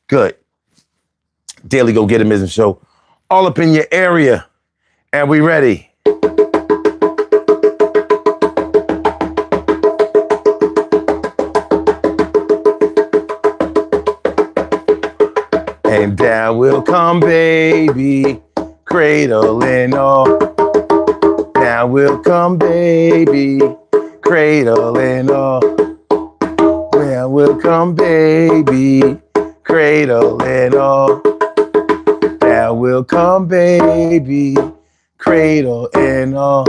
Good. Daily Go Getimism Show. All up in your area. And we ready. And down will come baby, cradle and all. Down will come baby, cradle and all. Down will come baby, cradle and all. Down will come baby, cradle and all.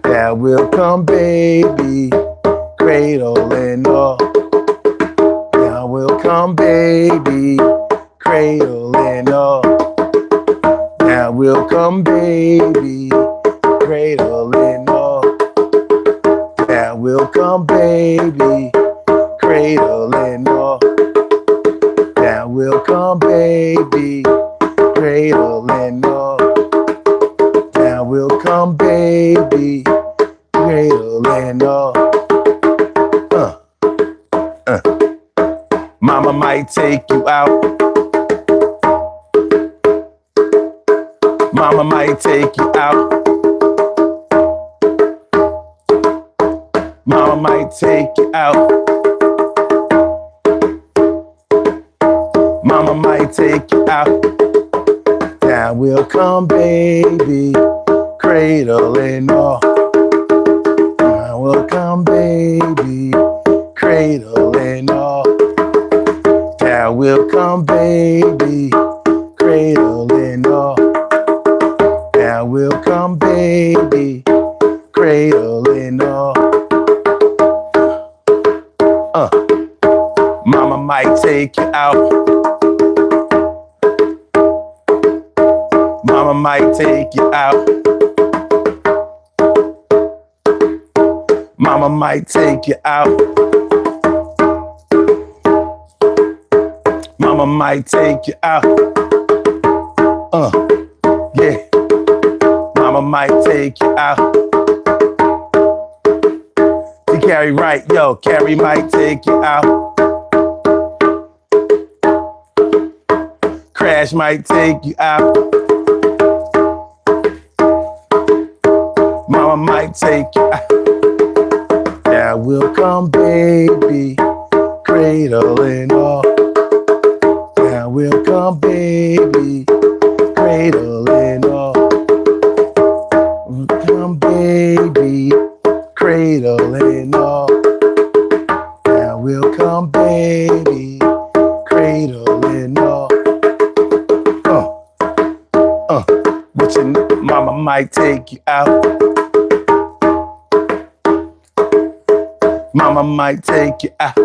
Down will come baby, cradle and all. Down will come baby, cradle and all. Now will come baby, cradle and all. Now will come baby, cradle and all. Now will come baby, cradle and all. Now will come baby, cradle and all. Mama might take you out. Mama might take you out. Mama might take you out. Mama might take you out. Now will come baby, cradle and all. Now will come baby, cradle and all. Now will come baby, cradle and all. Now will come baby, cradle and all. Mama might take you out. Mama might take you out. Mama might take you out. Mama might take you out. Yeah. Mama might take you out. To Carrie right, yo, Carrie might take you out. Crash might take you out. Mama might take you out. Now will come baby, cradle and all. Now will come baby, cradle and all. Will come baby, cradle and all. Now will come baby, cradle and all. But your mama might take you out. Mama might take you out.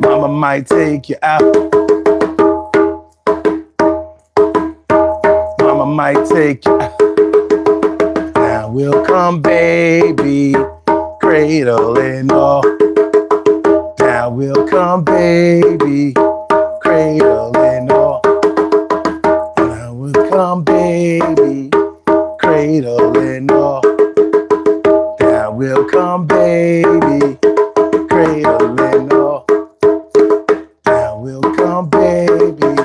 Mama might take you out. Mama might take you out. Now will come baby, cradle and all. Now will come baby, cradle and all. Now will come baby, cradle and all. Now will come baby, cradle and all. Now will come baby,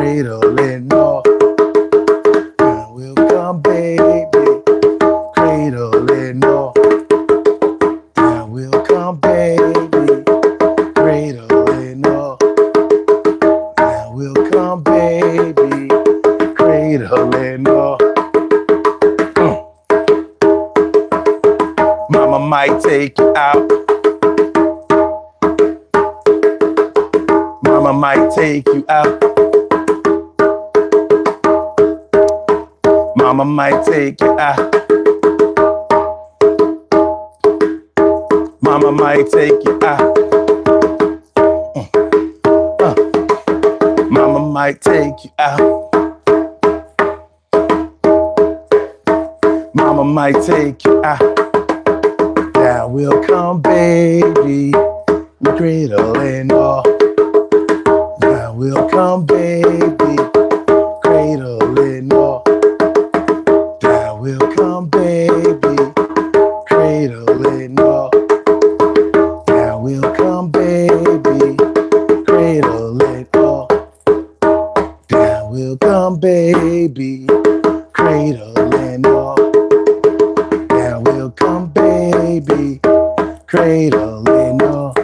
cradle and all. Now will come baby, cradle and all. Now will come baby, cradle and all. Now will come baby, cradle and all. Mama might take you out. Mama might take you out. Mama might take you out. Mama might take you out. Mama might take you out. Mama might take you out. Now will come baby, cradle and all. Now will come baby, cradle and all. Now will come baby, cradle and all. Now will cradle and all.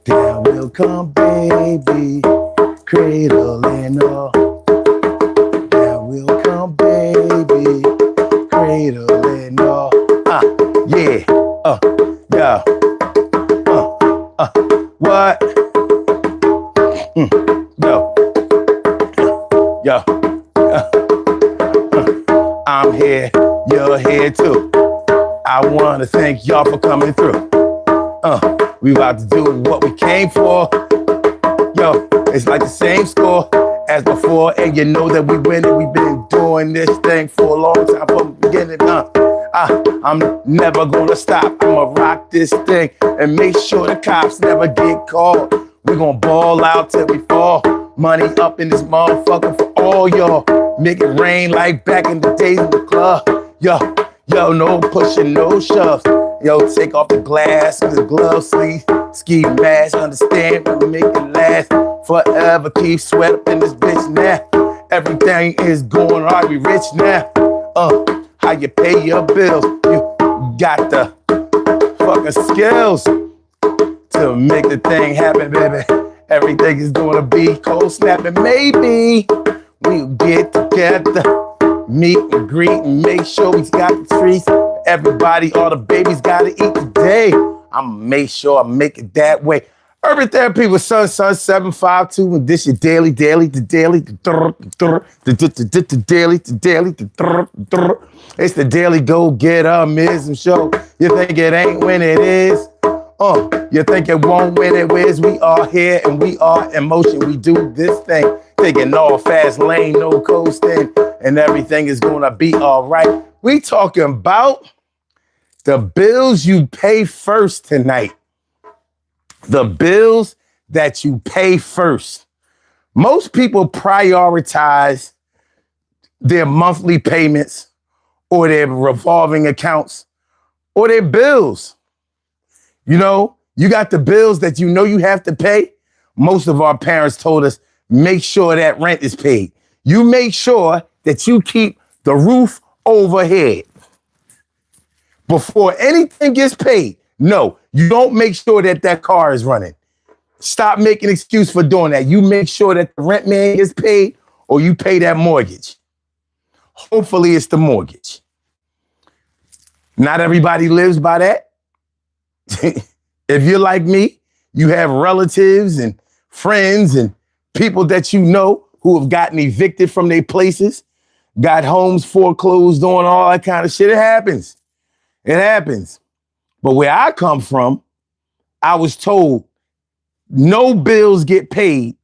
Down will come, baby, cradle and all. Down will come, baby, cradle and all. Yeah, yeah, what? Yo, yo, I'm here, you're here too. I wanna thank y'all for coming through. We about to do what we came for. Yo, it's like the same score as before, and you know that we winning. We've been doing this thing for a long time from the beginning. I'm never gonna stop. I'ma rock this thing and make sure the cops never get caught. We gonna ball out till we fall. Money up in this motherfucker for all y'all. Make it rain like back in the days in the club. Yo, no pushing, no shoves. Yo, take off the glass with the glove sleeve. Ski mask, understand when we make it last forever. Keep sweat up in this bitch now. Everything is going right, we rich now. How you pay your bills? You got the fucking skills to make the thing happen, baby. Everything is gonna be cold snapping. Maybe we'll get together, meet and greet, and make sure we got the treats. Everybody, all the babies gotta eat today. I'ma make sure I make it that way. Urban Therapy with Sun 752, and this your daily. It's the Daily Go Getter Mism Show. You think it ain't when it is? You think it won't when it is? We are here and we are in motion. We do this thing, taking all fast lane, no coasting, and everything is gonna be all right. We talking about the bills you pay first tonight. The bills that you pay first. Most people prioritize their monthly payments or their revolving accounts or their bills. You know, you got the bills that you know you have to pay. Most of our parents told us, make sure that rent is paid. You make sure that you keep the roof overhead before anything gets paid. No, you don't make sure that that car is running. Stop making excuse for doing that. You make sure that the rent man gets paid or you pay that mortgage. Hopefully it's the mortgage. Not everybody lives by that. If you're like me, you have relatives and friends and people that you know who have gotten evicted from their places, got homes foreclosed on, all that kind of shit. It happens. It happens. But where I come from, I was told no bills get paid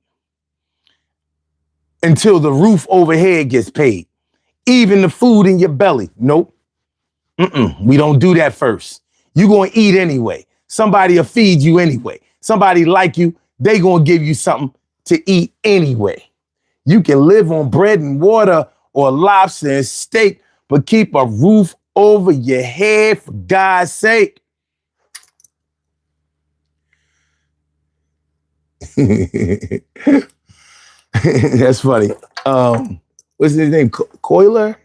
until the roof overhead gets paid. Even the food in your belly. Nope. We don't do that first. You're going to eat anyway. Somebody will feed you anyway. Somebody like you, they going to give you something to eat anyway. You can live on bread and water or lobster and steak, but keep a roof over your head for God's sake. That's funny. What's his name? Collier?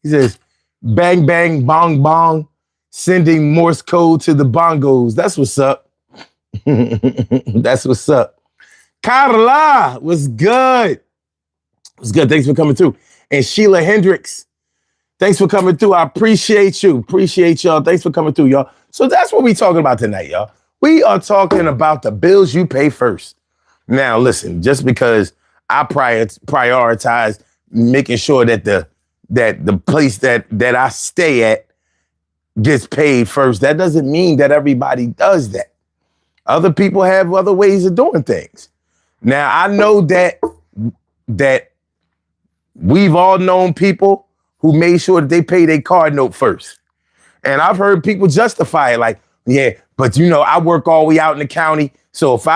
He says, bang, bang, bong, bong, sending Morse code to the bongos. That's what's up. That's what's up. Carla, what's good? What's good? Thanks for coming through. And Sheila Hendricks, thanks for coming through. I appreciate you. Appreciate y'all. Thanks for coming through, y'all. So that's what we're talking about tonight, y'all. We are talking about the bills you pay first. Now, listen, just because I prioritize making sure that the place that I stay at gets paid first, that doesn't mean that everybody does that. Other people have other ways of doing things. Now, I know that we've all known people who made sure that they pay their car note first. And I've heard people justify it like, yeah, but you know, I work all the way out in the county. So if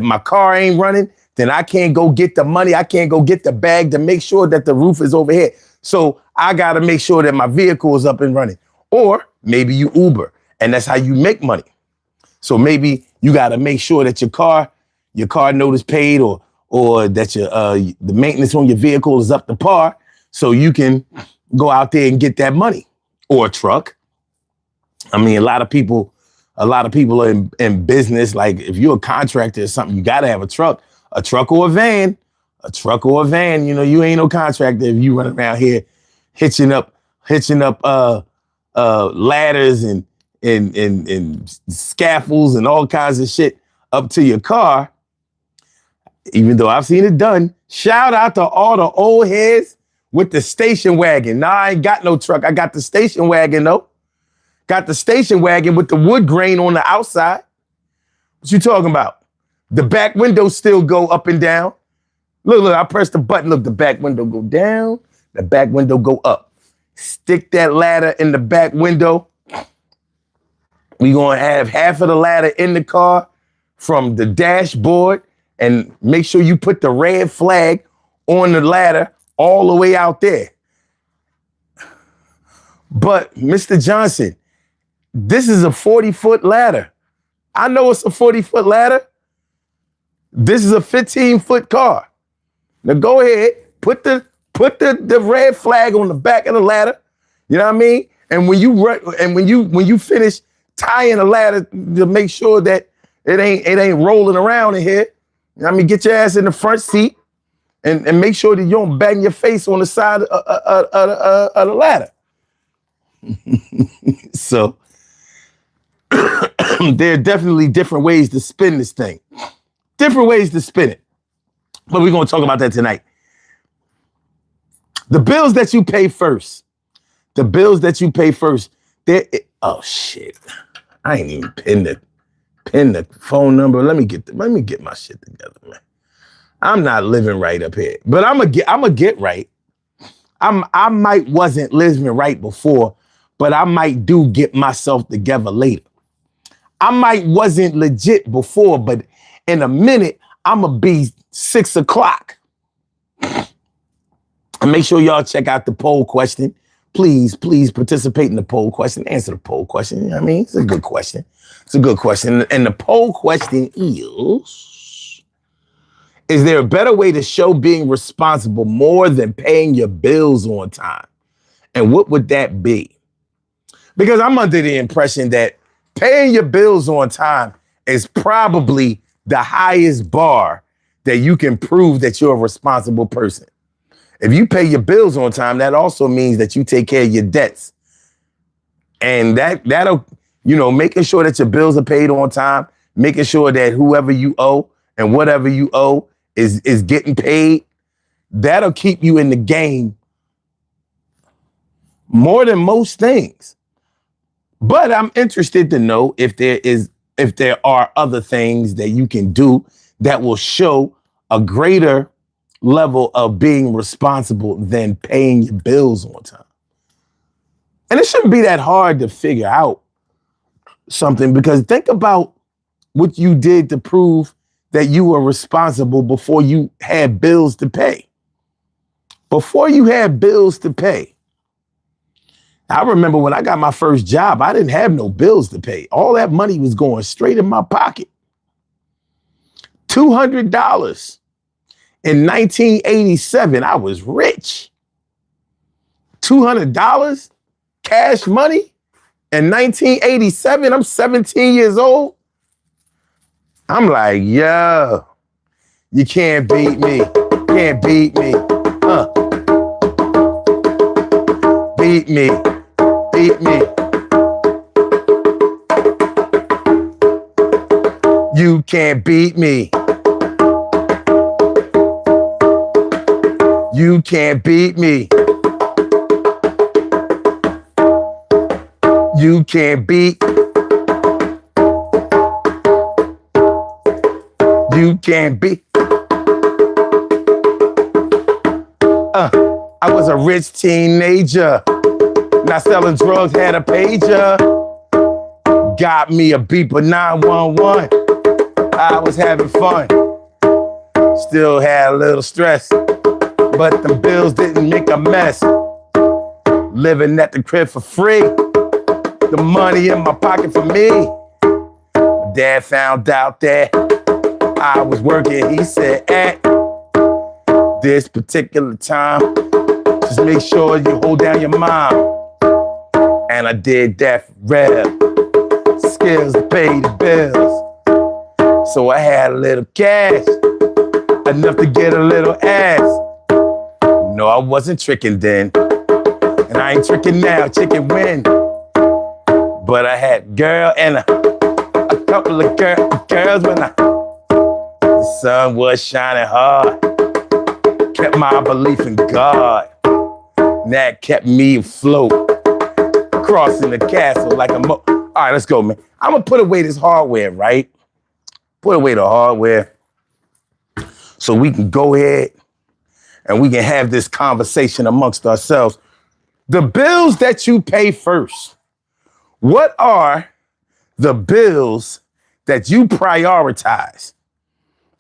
my car ain't running, then I can't go get the money. I can't go get the bag to make sure that the roof is overhead. So I got to make sure that my vehicle is up and running. Or maybe you Uber and that's how you make money. So maybe you got to make sure that your car note is paid or that the maintenance on your vehicle is up to par so you can go out there and get that money. or a truck. I mean, a lot of people are in business. Like if you're a contractor or something, you got to have a truck or a van. You know, you ain't no contractor if you run around here hitching up ladders and scaffolds and all kinds of shit up to your car. Even though I've seen it done. Shout out to all the old heads with the station wagon. Nah, I ain't got no truck. I got the station wagon though. Got the station wagon with the wood grain on the outside. What you talking about? The back windows still go up and down. Look, I press the button. Look, the back window go down. The back window go up. Stick that ladder in the back window. We gonna have half of the ladder in the car from the dashboard, and make sure you put the red flag on the ladder all the way out there. But Mr. Johnson, this is a 40-foot ladder. I know it's a 40-foot ladder. This is a 15-foot car. Now go ahead, put the red flag on the back of the ladder. You know what I mean? And when you finish tying the ladder to make sure that it ain't rolling around in here, you know what I mean? Get your ass in the front seat and make sure that you don't bang your face on the side of the ladder. So there are definitely different ways to spin this thing. Different ways to spin it. But we're going to talk about that tonight. The bills that you pay first. Oh shit. I ain't even pin the phone number. Let me get my shit together, man. I'm not living right up here. But I'm gonna get right. I might wasn't living right before, but I might do get myself together later. I might wasn't legit before, but in a minute, I'm gonna be 6 o'clock. And make sure y'all check out the poll question. Please participate in the poll question. Answer the poll question. You know what I mean? It's a good question. And the poll question is there a better way to show being responsible more than paying your bills on time? And what would that be? Because I'm under the impression that paying your bills on time is probably the highest bar that you can prove that you're a responsible person. If you pay your bills on time, that also means that you take care of your debts. And that'll, you know, making sure that your bills are paid on time, making sure that whoever you owe and whatever you owe is getting paid, that'll keep you in the game more than most things. But I'm interested to know if there are other things that you can do that will show a greater level of being responsible than paying your bills on time. And it shouldn't be that hard to figure out something, because think about what you did to prove that you were responsible before you had bills to pay. Before you had bills to pay. I remember when I got my first job, I didn't have no bills to pay. All that money was going straight in my pocket. $200. In 1987, I was rich. $200 cash money in 1987. I'm 17 years old. I'm like, yo, you can't beat me. Can't beat me. Beat me. Beat me. You can't beat me. You can't beat me. You can't beat. You can't beat. I was a rich teenager. Not selling drugs, had a pager. Got me a beeper 911. I was having fun. Still had a little stress. But the bills didn't make a mess. Living at the crib for free. The money in my pocket for me. My dad found out that I was working. He said, at this particular time, just make sure you hold down your mom. and I did that for real. Skills to pay the bills. So I had a little cash, enough to get a little ass. No, I wasn't tricking then, and I ain't tricking now, chicken win. But I had girl and a couple of girls when the sun was shining hard. Kept my belief in God. That kept me afloat. Crossing the castle like a All right, let's go, man. I'm gonna put away this hardware, right? Put away the hardware so we can go ahead and we can have this conversation amongst ourselves. The bills that you pay first. What are the bills that you prioritize?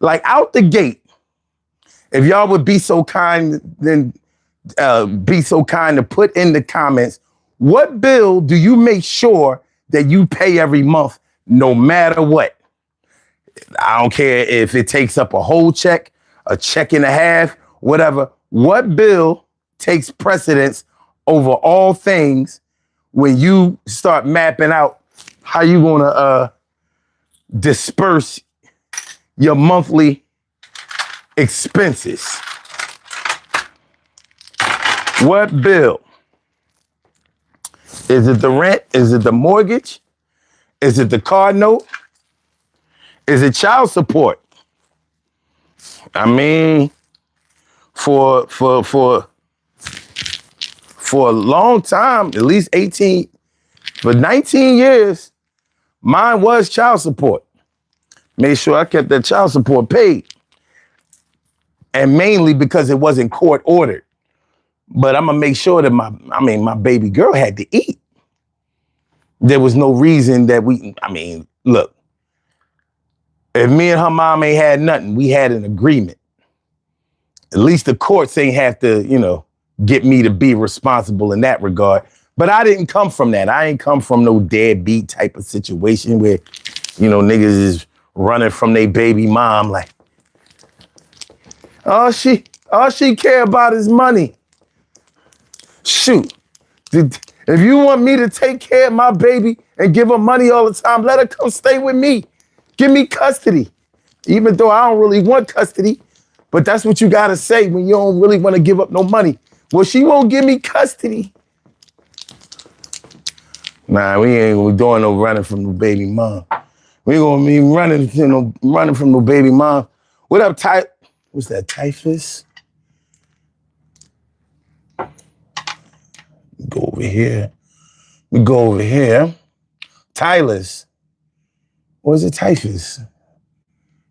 Like out the gate, if y'all would be so kind, then be so kind to put in the comments, what bill do you make sure that you pay every month, no matter what? I don't care if it takes up a whole check, a check and a half, whatever. What bill takes precedence over all things when you start mapping out how you gonna disperse your monthly expenses? What bill? Is it the rent? Is it the mortgage? Is it the car note? Is it child support? I mean, for a long time, at least 18, for 19 years, mine was child support. Made sure I kept that child support paid. And mainly because it wasn't court ordered. But I'm gonna make sure that my baby girl had to eat. There was no reason that look, if me and her mom ain't had nothing, we had an agreement. At least the courts ain't have to, get me to be responsible in that regard. But I didn't come from that. I ain't come from no deadbeat type of situation where, niggas is running from their baby mom like, all she care about is money. Shoot, if you want me to take care of my baby and give her money all the time, let her come stay with me. Give me custody. Even though I don't really want custody, but that's what you gotta say when you don't really want to give up no money. Well, she won't give me custody. Nah, we ain't gonna be doing no running from the baby mom. We ain't gonna be running from the baby mom. What up, what's that, typhus? Go over here. We go over here. Tyler's. Or is it typhus?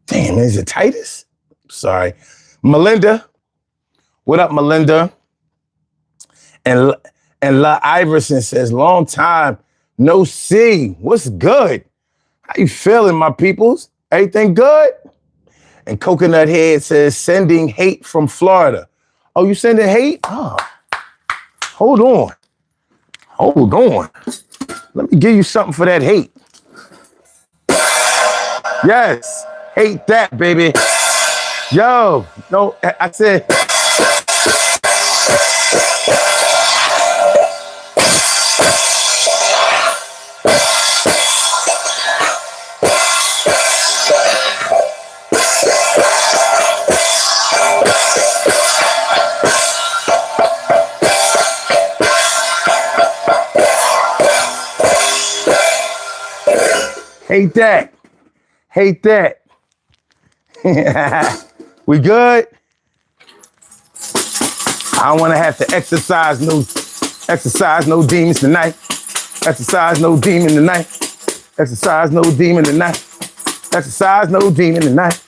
Damn, is it Titus? Sorry. Melinda. What up, Melinda? And La Iverson says, long time no see. What's good? How you feeling, my peoples? Everything good? And Coconut Head says, sending hate from Florida. Oh, you sending hate? Oh, hold on. Let me give you something for that hate. Yes, hate that, baby. Yo, no, I said. Hate that. We good? I don't want to have to exercise no demons tonight. Exercise no demon tonight. Exercise no demon tonight. Exercise no demon tonight.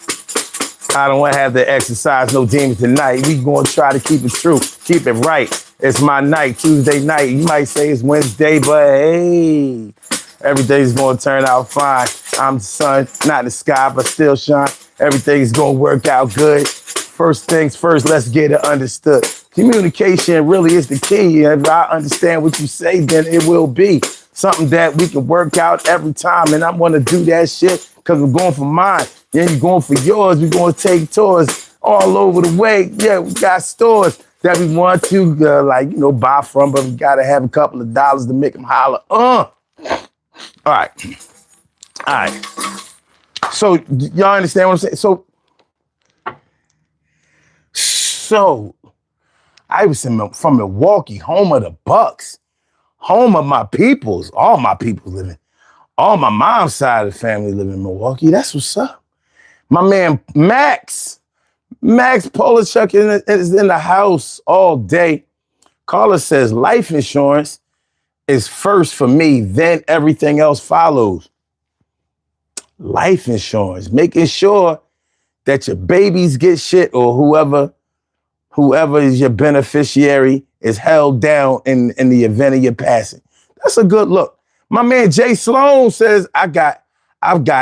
I don't want to have to exercise no demon tonight. We going to try to keep it true. Keep it right. It's my night, Tuesday night. You might say it's Wednesday, but hey, everything's going to turn out fine. I'm the sun, not in the sky, but still shine. Everything's going to work out good. First things first, let's get it understood. Communication really is the key. If I understand what you say, then it will be something that we can work out every time. And I want to do that shit because we're going for mine. Then you're going for yours. We're going to take tours all over the way. Yeah, we got stores that we want to, buy from, but we got to have a couple of dollars to make them holler. All right. All right. So y'all understand what I'm saying? So I was from Milwaukee, home of the Bucks, home of my peoples, all my peoples living, all my mom's side of the family living in Milwaukee. That's what's up. My man Max Polachuk is in the house all day. Carla says life insurance is first for me, then everything else follows. Life insurance, making sure that your babies get shit or whoever is your beneficiary is held down in the event of your passing. That's a good look. My man Jay Sloan says, I've got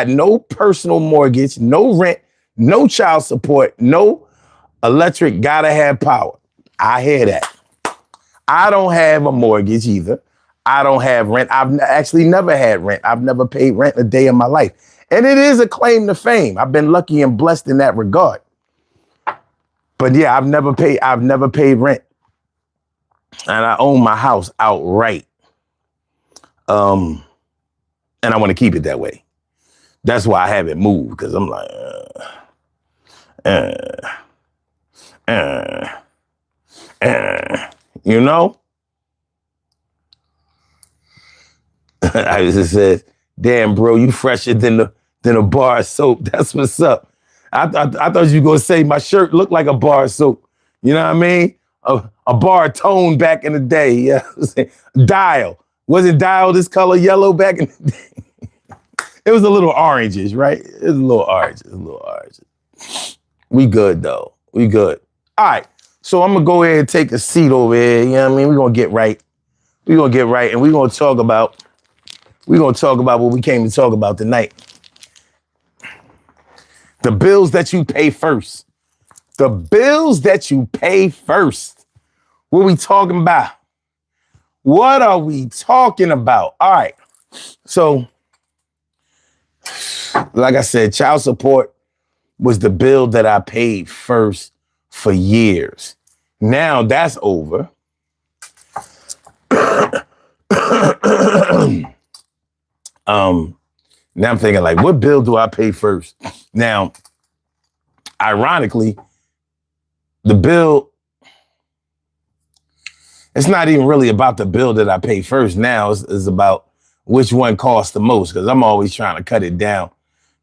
no personal mortgage, no rent, no child support, no electric, gotta have power. I hear that. I don't have a mortgage either. I don't have rent. I've actually never had rent. I've never paid rent a day in my life. And it is a claim to fame. I've been lucky and blessed in that regard. But yeah, I've never paid rent. And I own my house outright. And I want to keep it that way. That's why I haven't moved, because I'm like, you know? I just said, damn, bro, you fresher than a bar of soap. That's what's up. I thought you were going to say my shirt looked like a bar of soap. You know what I mean? A bar of tone back in the day. Yeah. Dial. Wasn't Dial this color yellow back in the day? It was a little oranges, right? It was a little oranges. We good, though. We good. All right. So I'm going to go ahead and take a seat over here. You know what I mean? We're going to get right. And we're going to talk about what we came to talk about tonight. The bills that you pay first. The bills that you pay first. What we talking about? What are we talking about? All right. So, like I said, child support was the bill that I paid first for years. Now that's over. Now I'm thinking, like, what bill do I pay first? Now, ironically, the bill, it's not even really about the bill that I pay first now. It's about which one costs the most, because I'm always trying to cut it down.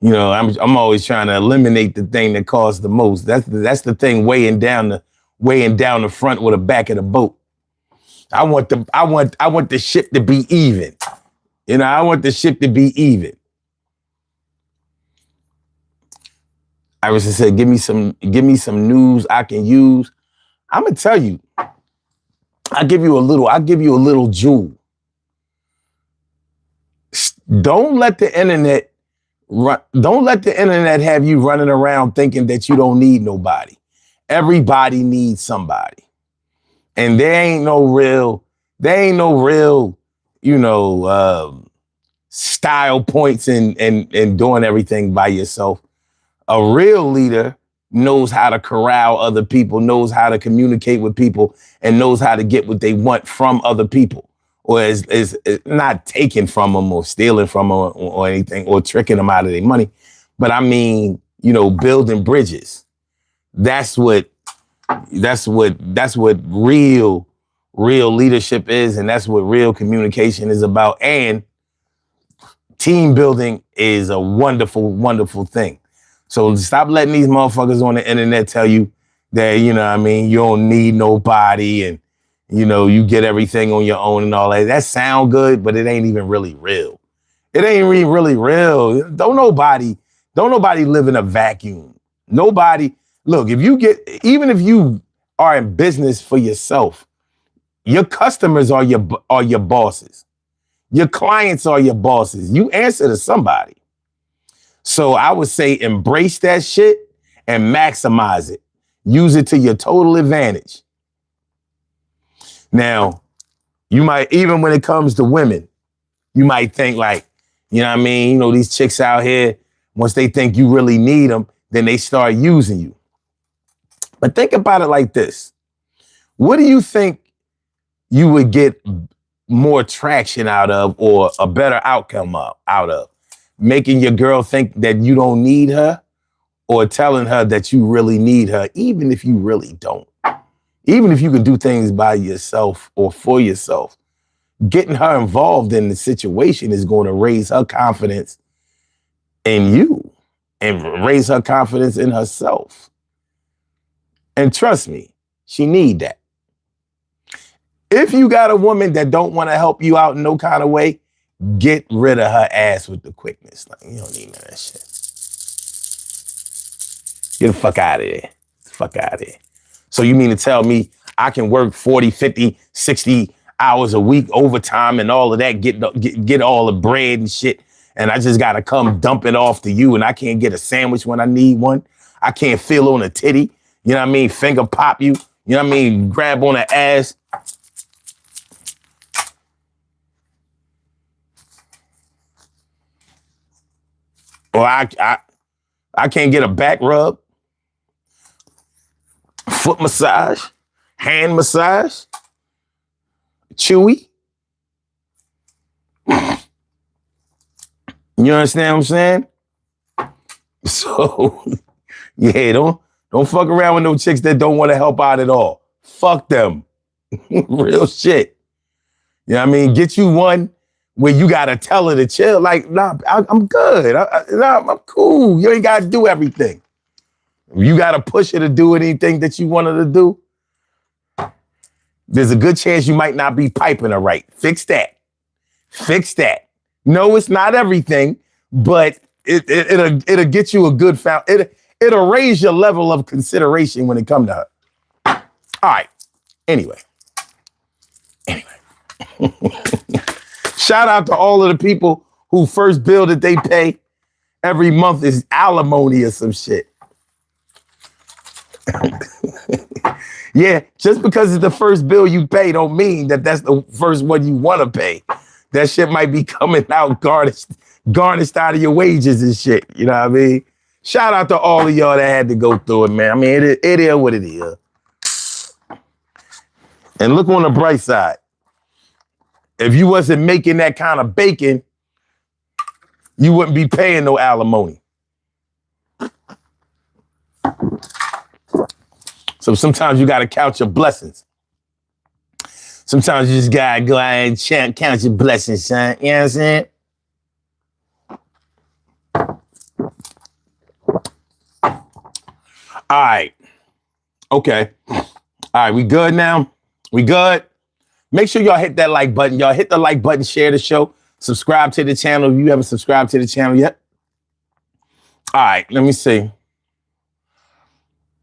You know, I'm always trying to eliminate the thing that costs the most. That's the thing weighing down the front or the back of the boat. I want the ship to be even. You know, I want the ship to be even. I was just saying, give me some news I can use. I'm gonna tell you. I'll give you a little jewel. Don't let the internet have you running around thinking that you don't need nobody. Everybody needs somebody. And there ain't no real, style points in doing everything by yourself. A real leader knows how to corral other people, knows how to communicate with people, and knows how to get what they want from other people, or is not taking from them or stealing from them or anything, or tricking them out of their money. But I mean, building bridges. That's what real leadership is, and that's what real communication is about. And team building is a wonderful, wonderful thing. So stop letting these motherfuckers on the internet tell you that, you don't need nobody and, you get everything on your own and all that. That sound good, but it ain't even really real. It ain't really real. Don't nobody live in a vacuum. Nobody, look, even if you are in business for yourself, your customers are your bosses. Your clients are your bosses. You answer to somebody. So I would say embrace that shit and maximize it. Use it to your total advantage. Now, you might, even when it comes to women, you might think like, these chicks out here, once they think you really need them, then they start using you. But think about it like this. What do you think you would get more traction out of or a better outcome out of? Making your girl think that you don't need her or telling her that you really need her, even if you really don't? Even if you can do things by yourself or for yourself, getting her involved in the situation is going to raise her confidence in you and raise her confidence in herself. And trust me, she need that. If you got a woman that don't want to help you out in no kind of way, get rid of her ass with the quickness. Like, you don't need none of that shit. Get the fuck out of there. Get the fuck out of there. So you mean to tell me I can work 40, 50, 60 hours a week, overtime and all of that, get all the bread and shit, and I just got to come dump it off to you, and I can't get a sandwich when I need one? I can't feel on a titty, you know what I mean? Finger pop you, you know what I mean? Grab on the ass. Or I can't get a back rub, foot massage, hand massage, chewy. You understand what I'm saying? So, yeah, don't fuck around with no chicks that don't want to help out at all. Fuck them. Real shit. You know what I mean? Get you one where you got to tell her to chill. Like, nah, I'm good. I'm cool. You ain't got to do everything. You got to push her to do anything that you want her to do. There's a good chance you might not be piping her right. Fix that. Fix that. No, it's not everything, but it'll get you a good it'll raise your level of consideration when it comes to her. All right. Anyway. Shout out to all of the people who first bill that they pay every month is alimony or some shit. Yeah, just because it's the first bill you pay don't mean that that's the first one you want to pay. That shit might be coming out garnished out of your wages and shit. You know what I mean? Shout out to all of y'all that had to go through it, man. I mean, it is what it is. And look on the bright side. If you wasn't making that kind of bacon, you wouldn't be paying no alimony. So sometimes you got to count your blessings. Sometimes you just got to go out and count your blessings, son. You know what I'm saying? All right. Okay. All right, we good now? We good? Make sure y'all hit that like button. Y'all hit the like button, share the show, subscribe to the channel if you haven't subscribed to the channel yet. All right, let me see.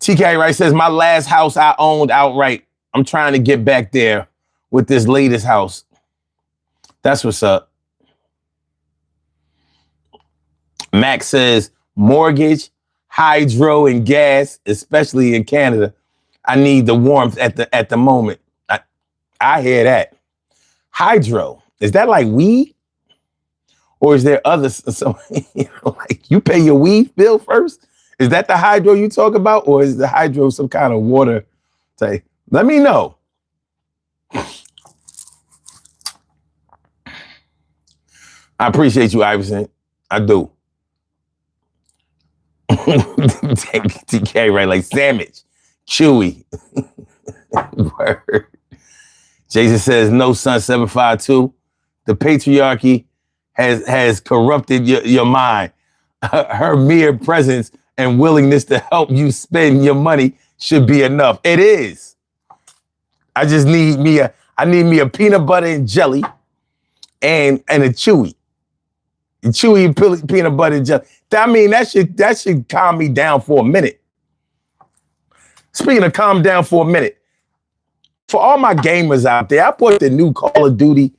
TK Wright says, my last house I owned outright. I'm trying to get back there with this latest house. That's what's up. Max says, mortgage, hydro, and gas, especially in Canada. I need the warmth at the moment. I hear that. Hydro, is that like weed? Or is there others? Like you pay your weed bill first? Is that the hydro you talk about? Or is the hydro some kind of water type? Let me know. I appreciate you, Iverson. I do. TK, right? Like sandwich. Chewy. Word. Jason says, no, son, 752. The patriarchy has corrupted your mind. Her mere presence and willingness to help you spend your money should be enough. It is. I just need me a peanut butter and jelly and a Chewy. Chewy peanut butter and jelly. I mean, that should calm me down for a minute. Speaking of calm down for a minute, for all my gamers out there, I put the new Call of Duty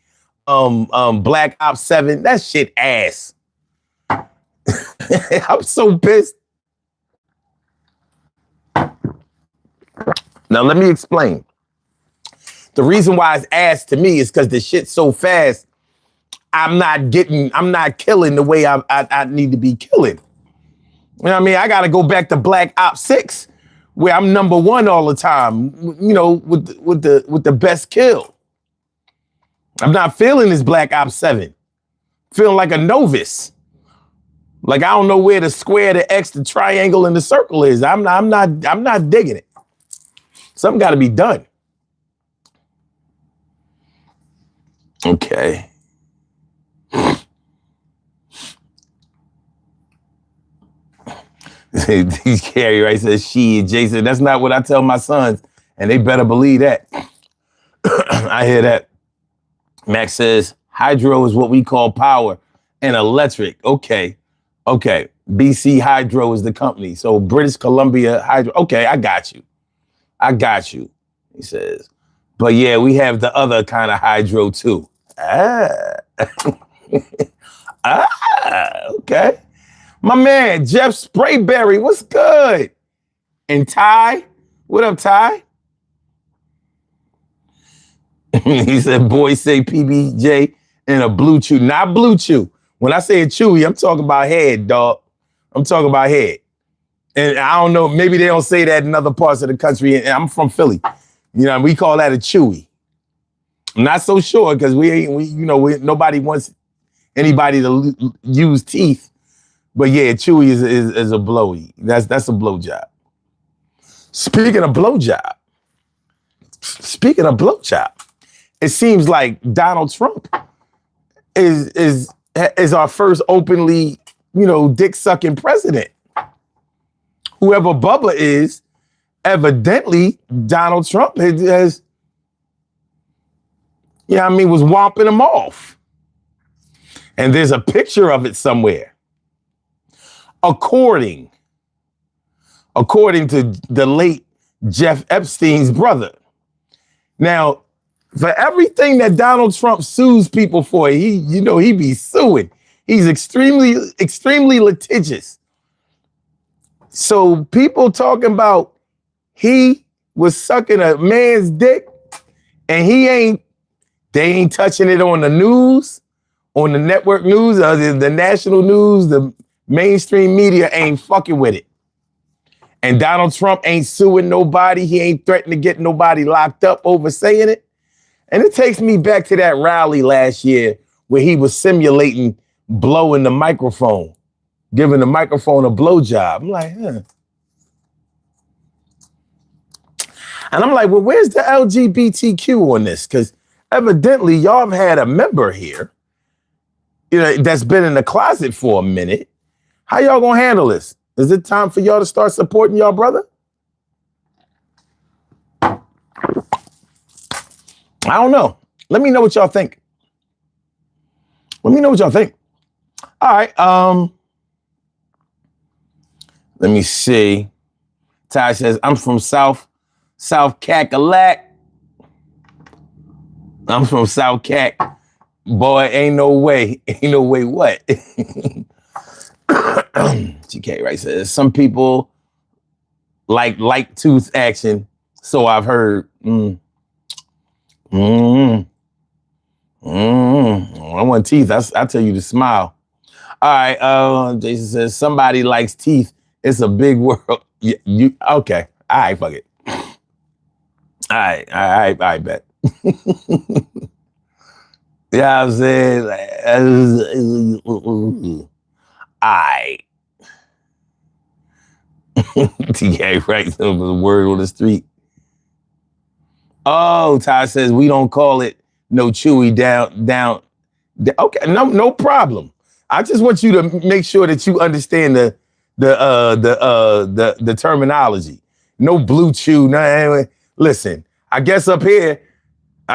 Black Ops 7. That shit ass. I'm so pissed. Now, let me explain. The reason why it's ass to me is because the shit's so fast, I'm not killing the way I need to be killing. You know what I mean? I got to go back to Black Ops 6, where I'm number one all the time, you know, with the best kill. I'm not feeling this Black Ops 7. Feeling like a novice. Like I don't know where the square, the X, the triangle, and the circle is. I'm not digging it. Something got to be done. Okay. Carrie right says she and Jason. That's not what I tell my sons, and they better believe that. I hear that. Max says hydro is what we call power and electric. Okay. BC Hydro is the company. So British Columbia Hydro. Okay, I got you. He says, but yeah, we have the other kind of hydro too. Okay. My man, Jeff Sprayberry, what's good? And Ty, what up, Ty? He said, boys say PBJ and a blue chew, not blue chew. When I say a chewy, I'm talking about head, dog. I'm talking about head. And I don't know, maybe they don't say that in other parts of the country. And I'm from Philly. You know, we call that a chewy. I'm not so sure because nobody wants anybody to use teeth. But yeah, chewy is a blowy. That's a blow job. Speaking of blow job, it seems like Donald Trump is our first openly, dick sucking president. Whoever Bubba is, evidently Donald Trump has was whomping him off. And there's a picture of it somewhere. According to the late Jeff Epstein's brother. Now, for everything that Donald Trump sues people for, he be suing. He's extremely litigious. So people talking about he was sucking a man's dick and they ain't touching it on the news, on the network news, the national news, the mainstream media ain't fucking with it. And Donald Trump ain't suing nobody. He ain't threatening to get nobody locked up over saying it. And it takes me back to that rally last year where he was simulating blowing the microphone, giving the microphone a blowjob. I'm like, huh. And I'm like, well, where's the LGBTQ on this? Because evidently y'all have had a member here, that's been in the closet for a minute. How y'all gonna handle this? Is it time for y'all to start supporting y'all brother? I don't know. Let me know what y'all think. All right. Let me see. Ty says, I'm from South Cackalack. I'm from South Cack. Boy, ain't no way what? GK right says, some people like tooth action, so I've heard. I want teeth. I tell you to smile. All right. Jason says somebody likes teeth. It's a big world. You okay? All right, fuck it. All right, bet. Yeah, I'm saying. I. TK writes the word on the street. Oh, Ty says we don't call it no chewy down. Okay, no problem. I just want you to make sure that you understand the terminology. No blue chew. No, anyway. Listen, I guess up here, you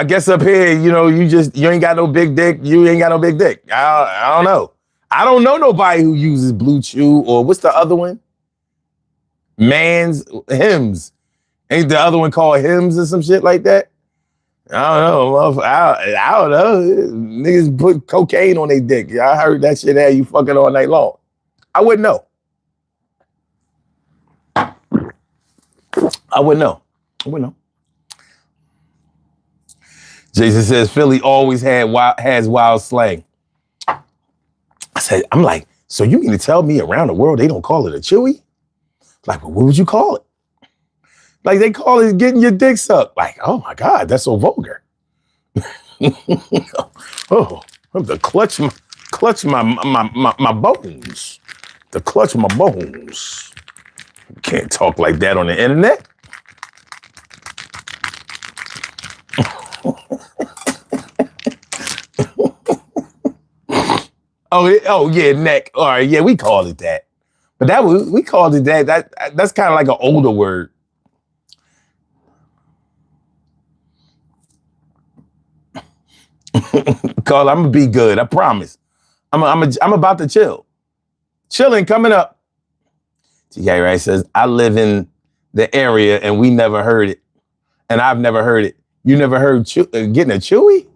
ain't got no big dick. You ain't got no big dick. I don't know. I don't know nobody who uses blue chew or what's the other one? Hims. Ain't the other one called Hims or some shit like that? I don't know. I don't know. Niggas put cocaine on their dick. I heard that shit had you fucking all night long. I wouldn't know. Jason says Philly always has wild slang. I'm like, so you mean to tell me around the world they don't call it a chewy? Like, well, what would you call it? Like they call it getting your dick sucked. Like, oh my God, that's so vulgar. Oh, I have to clutch my bones. To clutch my bones. You can't talk like that on the internet. Oh yeah, neck. All right, yeah, we called it that. But we called it that. That's kind of like an older word. Carl, I'm gonna be good. I promise. I'm about to chill. Chilling coming up. TK Wright says, I live in the area and we never heard it. And I've never heard it. You never heard getting a chewy?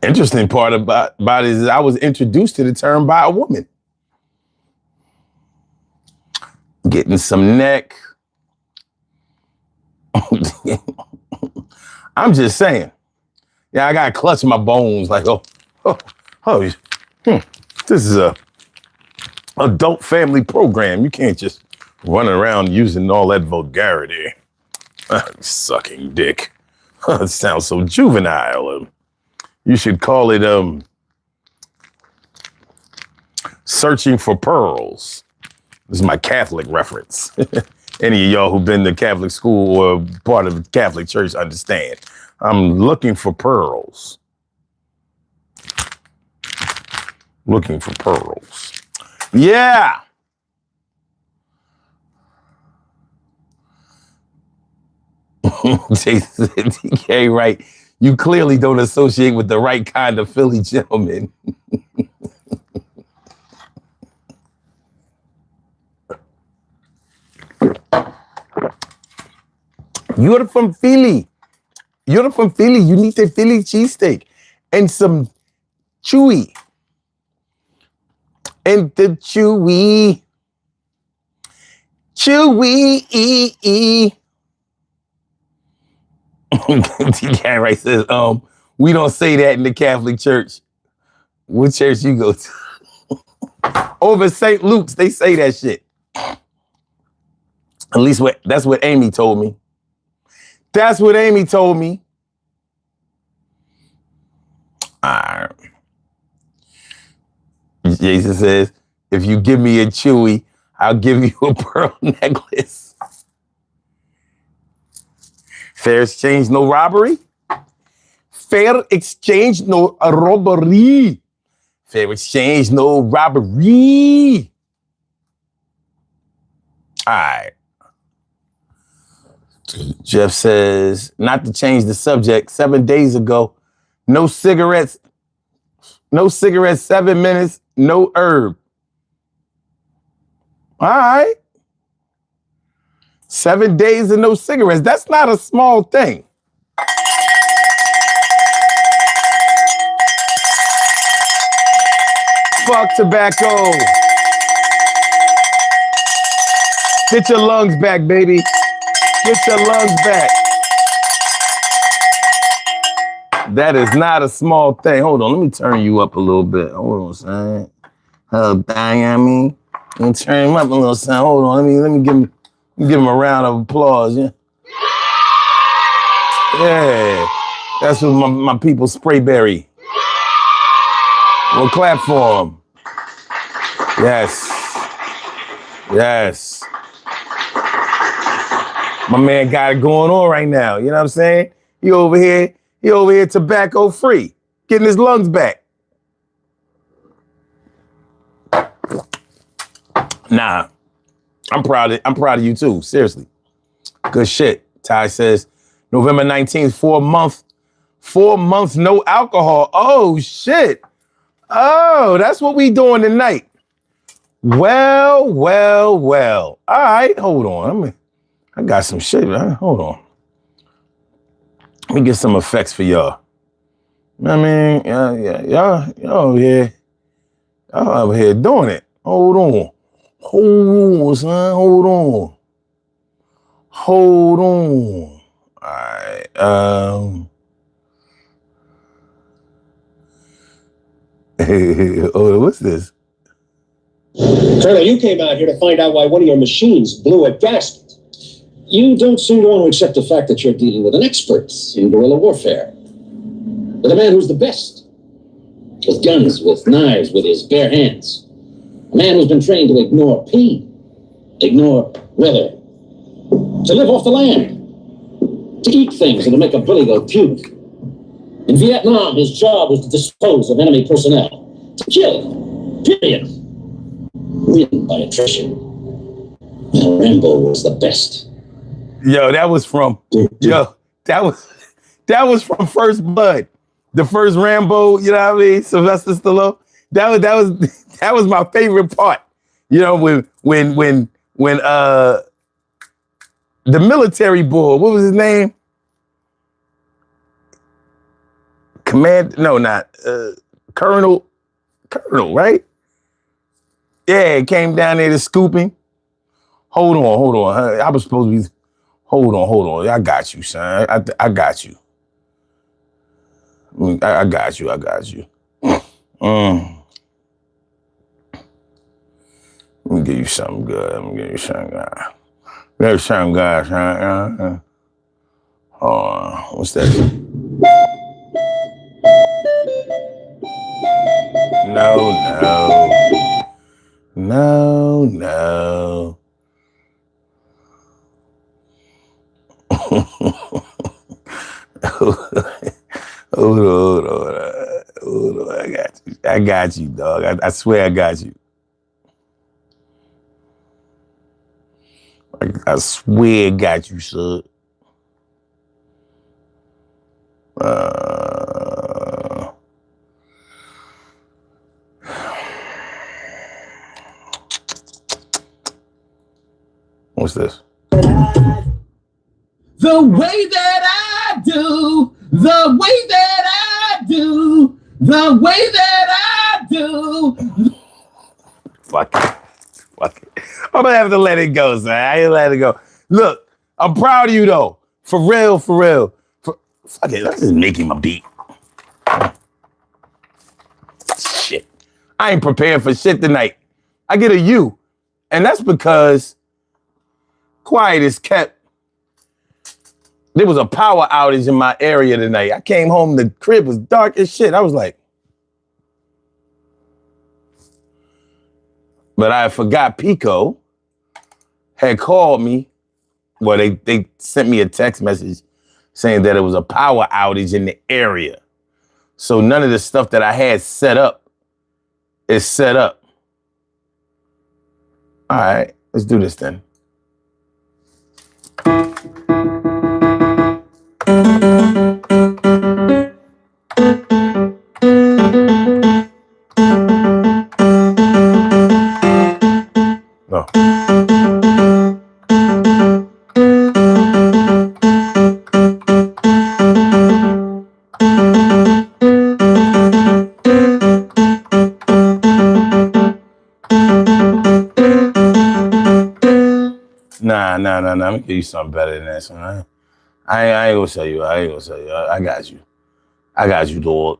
Interesting part about it is I was introduced to the term by a woman. Getting some neck. I'm just saying. Yeah, I gotta clutch my bones like, this is a adult family program. You can't just run around using all that vulgarity. Sucking dick. It sounds so juvenile. You should call it searching for pearls. This is my Catholic reference. Any of y'all who've been to Catholic school or part of the Catholic Church understand. I'm looking for pearls. Looking for pearls. Yeah. Jason said, TK, right. You clearly don't associate with the right kind of Philly gentleman. You're from Philly. You're from Philly. You need the Philly cheesesteak and some chewy. And the chewy. Chewy. TK Wright says, we don't say that in the Catholic Church. What church you go to? Over St. Luke's, they say that shit. At least that's what Amy told me. That's what Amy told me. All right. Jason says, if you give me a chewy, I'll give you a pearl necklace. Fair exchange, no robbery. Fair exchange, no robbery. Fair exchange, no robbery. All right. Jeff says, not to change the subject, 7 days ago, no cigarettes, 7 minutes, no herb. All right. 7 days and no cigarettes. That's not a small thing. Fuck tobacco. Get your lungs back, baby. Get your lungs back. That is not a small thing. Hold on, let me turn you up a little bit. Hold on, son. Let me turn him up a little, son. Hold on, let me give him a round of applause. Yeah, yeah. That's what my people Sprayberry. We'll clap for him. Yes. Yes. My man got it going on right now. You know what I'm saying? He over here tobacco free, getting his lungs back. Nah, I'm proud of you too. Seriously. Good shit. Ty says, November 19th, 4 months, no alcohol. Oh shit. Oh, that's what we doing tonight. Well. All right, hold on. I got some shit, man. Hold on. Let me get some effects for y'all. I mean, y'all over here doing it. Hold on, son. Hold on. All right. Oh, what's this? Colonel, you came out here to find out why one of your machines blew a gasket. You don't seem to want to accept the fact that you're dealing with an expert in guerrilla warfare. With a man who's the best. With guns, with knives, with his bare hands. A man who's been trained to ignore pain, ignore weather, to live off the land, to eat things and to make a bully go puke. In Vietnam, his job was to dispose of enemy personnel, to kill, period. Win by attrition. And Rambo was the best. Yo, that was from First Blood. The first Rambo, you know what I mean? Sylvester Stallone. That was my favorite part. You know, when the military boy, what was his name? Colonel, right? Yeah, came down there to scooping. Hold on. I was supposed to be. Hold on. I got you, son. I got you. I got you. Let me give you something good. There's something good, son. Hold on. What's that? No. Hold on. I got you, dog. I swear I got you. I swear I got you, son. What's this? The way that I do, the way that I do, the way that I do. Fuck it. I'm gonna have to let it go, son. I ain't let it go. Look, I'm proud of you though. For real. Fuck it, let's just make him a beat. Shit. I ain't prepared for shit tonight. I get a U. And that's because quiet is kept. There was a power outage in my area tonight. I came home, the crib was dark as shit. I was like, but I forgot Pico had called me. Well, they sent me a text message saying that it was a power outage in the area. So none of the stuff that I had set up is set up. All right, let's do this then. No. Nah. Let me give you something better than that, son. I ain't gonna tell you. I got you. I got you, dog.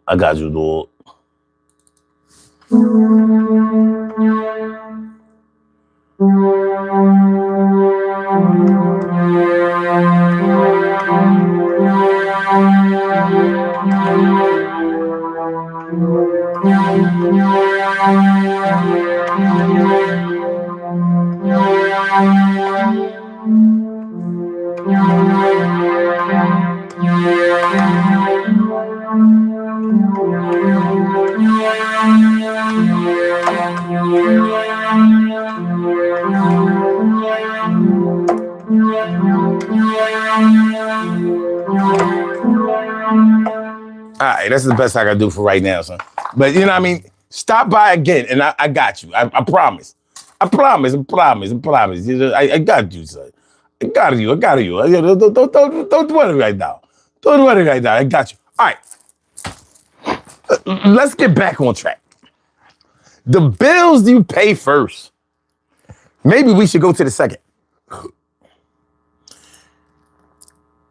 All right, that's the best I can do for right now, son. But you know what I mean? Stop by again, and I got you. I promise. I promise. I got you, son. I got you. Don't worry right now. I got you. All right. Let's get back on track. The bills you pay first. Maybe we should go to the second.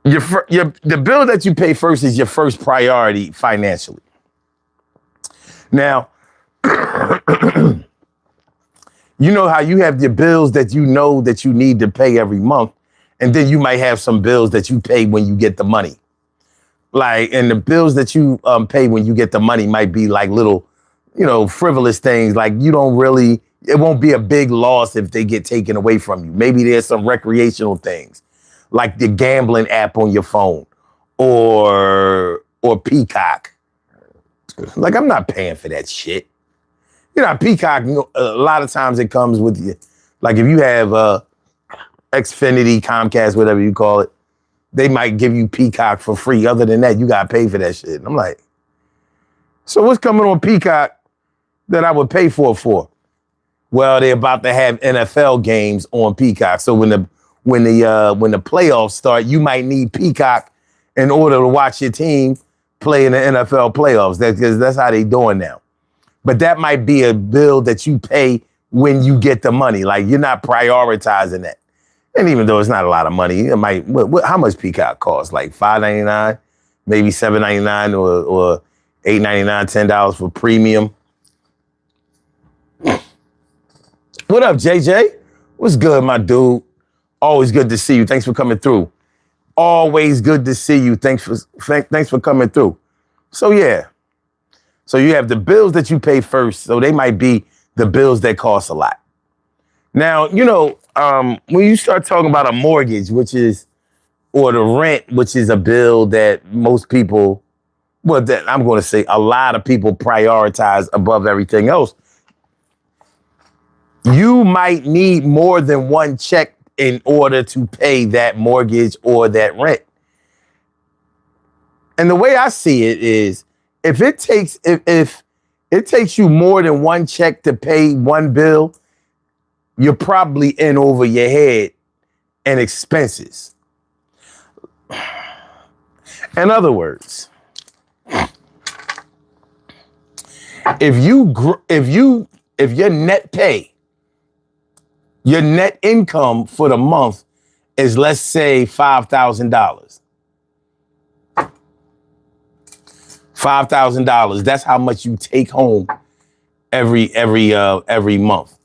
The bill that you pay first is your first priority financially. Now, You know how you have your bills that you know that you need to pay every month, and then you might have some bills that you pay when you get the money. Like, and the bills that you pay when you get the money might be like little, frivolous things. Like you don't really, it won't be a big loss if they get taken away from you. Maybe there's some recreational things, like the gambling app on your phone, or Peacock. Like I'm not paying for that shit. Peacock, a lot of times it comes with you. Like if you have Xfinity, Comcast, whatever you call it, they might give you Peacock for free. Other than that, you got to pay for that shit. And I'm like, so what's coming on Peacock that I would pay for? Well, they're about to have NFL games on Peacock. So when the playoffs start, you might need Peacock in order to watch your team play in the NFL playoffs. That's how they doing now. But that might be a bill that you pay when you get the money. Like you're not prioritizing that. And even though it's not a lot of money, it might. How much Peacock cost? Like $5.99, maybe $7.99, or $8.99, $10 for premium. What up, JJ? What's good, my dude? Always good to see you. Thanks for coming through. Always good to see you. Thanks for coming through. So yeah. So you have the bills that you pay first. So they might be the bills that cost a lot. Now, when you start talking about a mortgage, or the rent, which is a bill that most people, that I'm going to say a lot of people prioritize above everything else. You might need more than one check in order to pay that mortgage or that rent. And the way I see it is, if it takes you more than one check to pay one bill, you're probably in over your head in expenses. In other words, if your net pay, your net income for the month is, let's say, $5,000. $5,000. That's how much you take home every month.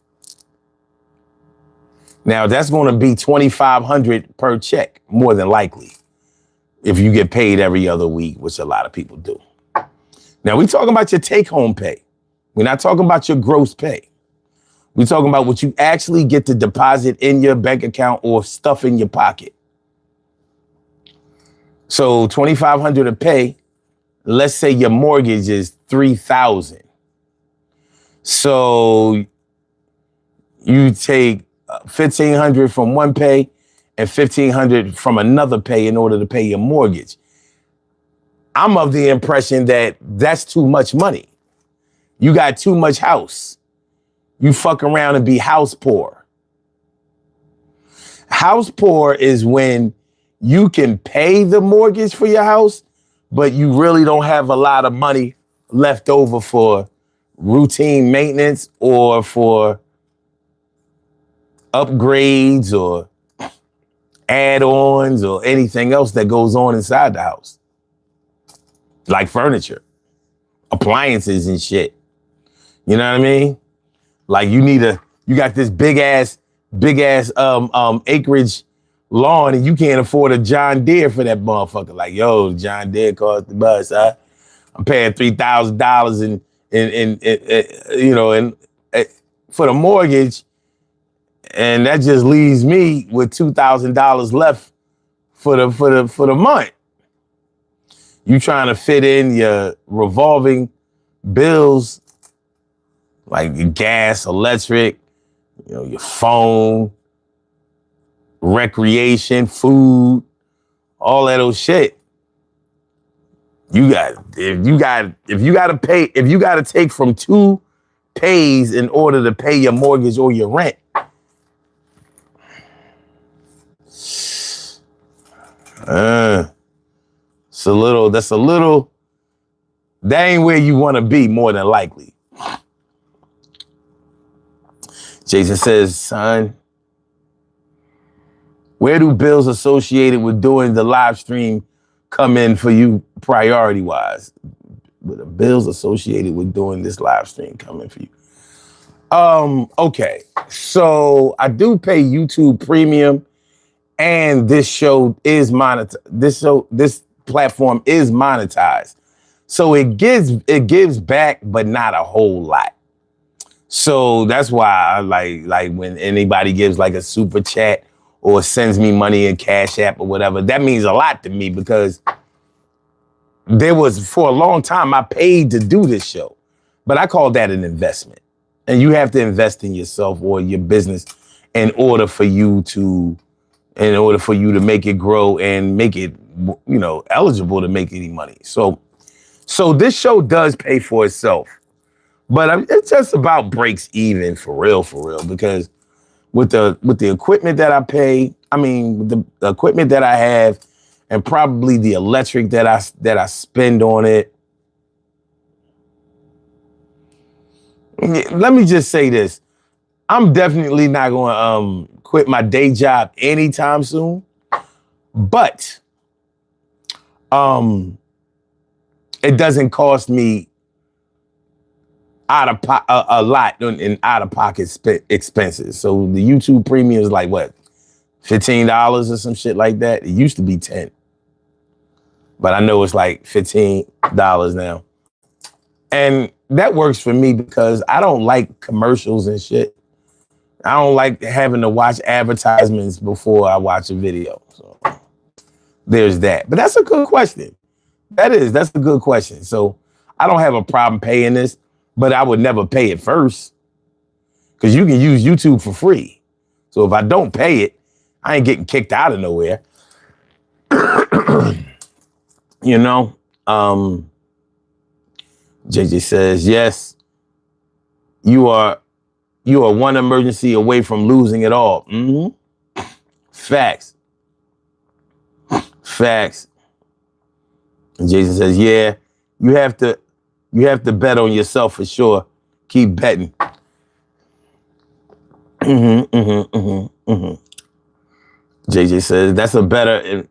Now that's going to be $2,500 per check, more than likely, if you get paid every other week, which a lot of people do. Now we're talking about your take-home pay. We're not talking about your gross pay. We're talking about what you actually get to deposit in your bank account or stuff in your pocket. So $2,500 to pay. Let's say your mortgage is $3,000. So you take $1,500 from one pay and $1,500 from another pay in order to pay your mortgage. I'm of the impression that that's too much money. You got too much house. You fuck around and be house poor. House poor is when you can pay the mortgage for your house, but you really don't have a lot of money left over for routine maintenance or for upgrades or add-ons or anything else that goes on inside the house. Like furniture, appliances and shit. You know what I mean? Like you got this big ass acreage lawn and you can't afford a John Deere for that motherfucker. Like, yo, John Deere cost the bus, huh? I'm paying $3,000 for the mortgage, and that just leaves me with $2,000 left for the month. You trying to fit in your revolving bills like your gas, electric, your phone, recreation, food, all that old shit. If you got to take from two pays in order to pay your mortgage or your rent. That ain't where you want to be, more than likely. Jason says, son, where do bills associated with doing the live stream come in for you priority-wise? the bills associated with doing this live stream coming for you. Okay, so I do pay YouTube Premium, and this show is monetized. This platform is monetized, so it gives back, but not a whole lot. So that's why I like when anybody gives like a super chat or sends me money in Cash App or whatever. That means a lot to me because there was, for a long time, I paid to do this show, but I call that an investment. And you have to invest in yourself or your business in order for you to make it grow and make it, eligible to make any money. So this show does pay for itself, but it just about breaks even for real, because with the equipment that I pay, the equipment that I have, and probably the electric that I spend on it. Let me just say this. I'm definitely not going to quit my day job anytime soon. But it doesn't cost me a lot in out-of-pocket expenses. So the YouTube Premium is like, what, $15 or some shit like that? It used to be $10. But I know it's like $15 now. And that works for me because I don't like commercials and shit. I don't like having to watch advertisements before I watch a video. So there's that. But that's a good question. That's a good question. So I don't have a problem paying this, but I would never pay it first because you can use YouTube for free. So if I don't pay it, I ain't getting kicked out of nowhere. JJ says, yes, you are one emergency away from losing it all. Mm-hmm. Facts. And Jason says, yeah, you have to bet on yourself for sure. Keep betting. JJ says, that's a better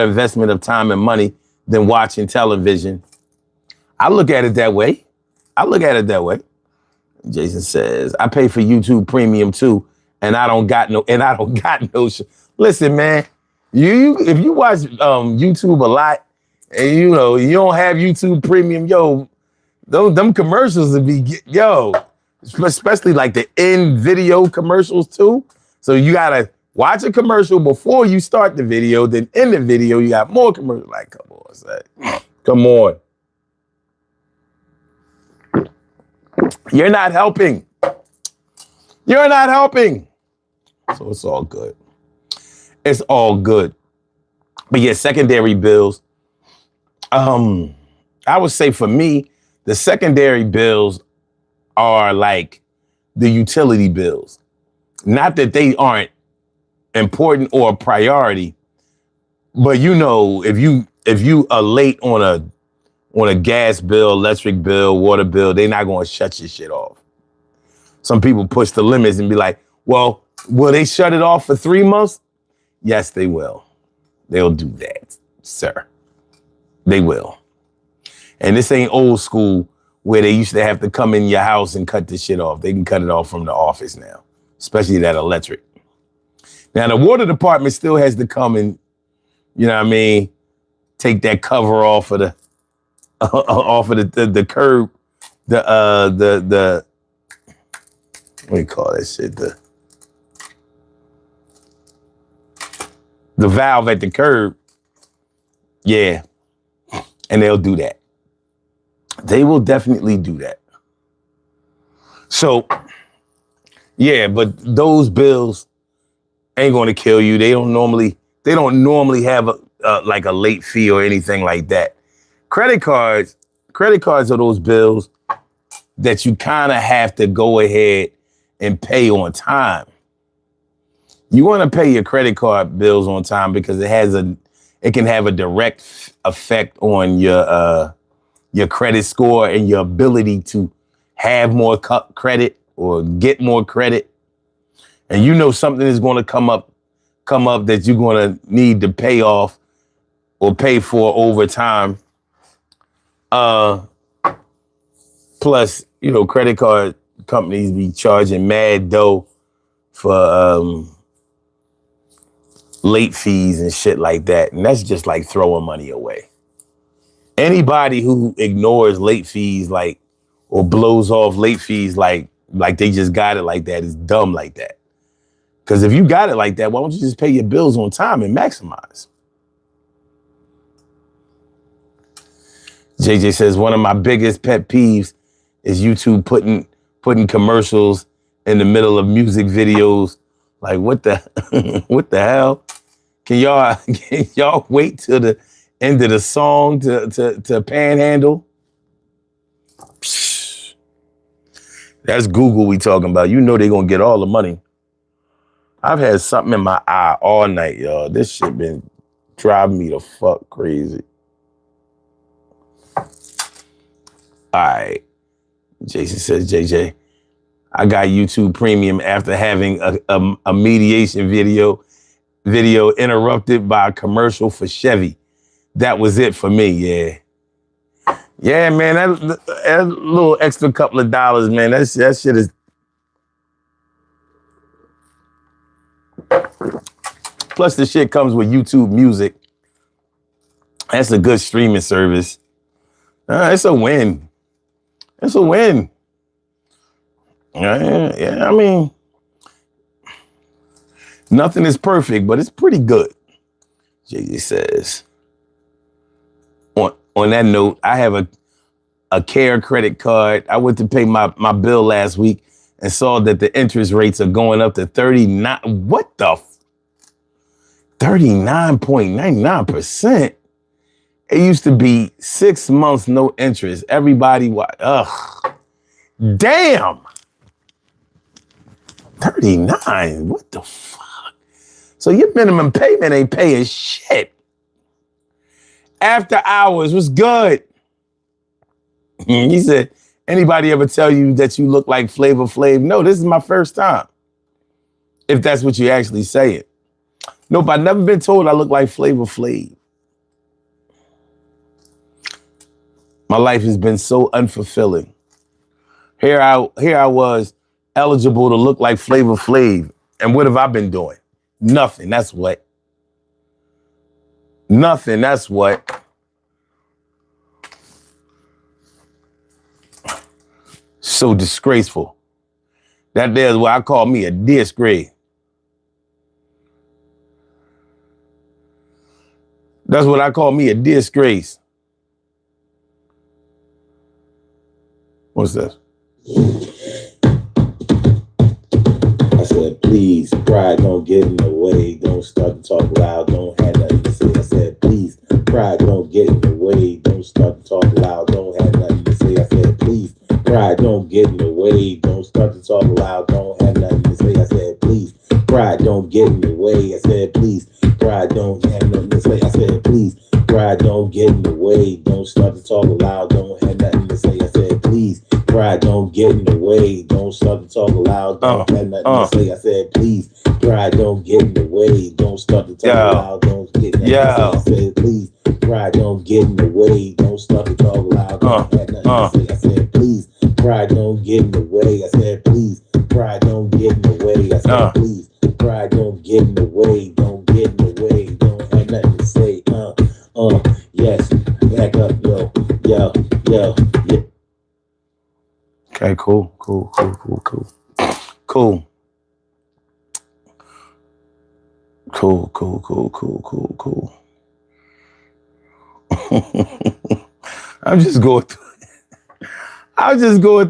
investment of time and money than watching television. I look at it that way. Jason says, I pay for YouTube Premium too, and I don't got no Listen, man, if you watch YouTube a lot and you don't have YouTube Premium, them commercials would be especially like the end video commercials too. So you gotta watch a commercial before you start the video, then in the video you got more commercials. Like, come on. You're not helping. So it's all good. But yeah, secondary bills. I would say for me, the secondary bills are like the utility bills. Not that they aren't important or a priority, but if you are late on a gas bill, electric bill, water bill, they're not going to shut your shit off. Some people push the limits and be like, well, will they shut it off for 3 months? Yes, they will. They'll do that, sir. They will. And this ain't old school where they used to have to come in your house and cut the shit off. They can cut it off from the office now, especially that electric. Now, the water department still has to come and, take that cover off of the curb, the what do you call that shit? The valve at the curb. Yeah. And they'll do that. They will definitely do that. So, yeah, but those bills ain't going to kill you. They don't normally have a late fee or anything like that. Credit cards are those bills that you kind of have to go ahead and pay on time. You want to pay your credit card bills on time because it can have a direct effect on your credit score and your ability to have more credit or get more credit. And something is going to come up that you're going to need to pay off or pay for over time. Plus, you know, credit card companies be charging mad dough for late fees and shit like that. And that's just like throwing money away. Anybody who ignores late fees like or blows off late fees like they just got it like that is dumb like that. Because if you got it like that, why don't you just pay your bills on time and maximize? JJ says, one of my biggest pet peeves is YouTube putting commercials in the middle of music videos. Like, what the hell? Can y'all wait till the end of the song to panhandle? Psh, that's Google we talking about. You know they're gonna get all the money. I've had something in my eye all night, y'all. This shit been driving me the fuck crazy. All right. Jason says, JJ, I got YouTube Premium after having a mediation video interrupted by a commercial for Chevy. That was it for me, yeah. Yeah, man, that little extra couple of dollars, man, that shit is... Plus the shit comes with YouTube Music. That's a good streaming service. It's a win. It's a win. Yeah, I mean, nothing is perfect, but it's pretty good. JJ says, on that note, I have a Care credit card. I went to pay my bill last week and saw that the interest rates are going up to 39. What the? 39.99%. It used to be 6 months, no interest. Everybody, damn. 39, what the fuck? So your minimum payment ain't paying shit. After hours was good. He said, anybody ever tell you that you look like Flavor Flav? No, this is my first time. If that's what you actually say it. Nope, I've never been told I look like Flavor Flav. My life has been so unfulfilling. Here I was eligible to look like Flavor Flav. And what have I been doing? Nothing, that's what. Nothing, that's what. So disgraceful. That there's what I call me a disgrace. That's what I call me a disgrace. What's this? I said, please, pride don't get in the way. Don't start to talk loud. Don't have nothing to say. I said, please, pride don't get in the way. Don't start to talk loud. Don't have nothing to say. I said, please, pride don't get in the way. Don't start to talk loud. Don't have nothing to say. I said, please, pride don't get in the way. I said, please, pride don't have nothing to say. I said, please, pride don't get in the way. Don't start to talk loud. Don't have nothing to say. I said, please, pride don't get in the way. Don't start to talk loud. Don't have nothing to say. I said, please, pride don't get in the way. Don't start to talk loud. Don't get nothing to say. I said, please, pride don't get in the way. Don't start to talk loud. Don't have nothing to say. I said, please, pride don't get in the way. I said, please, pride don't get in the way. I said, please, pride don't get in the way. Don't get in the way. Don't have nothing to say. Yes, back up, yo. Okay, cool. I'm just going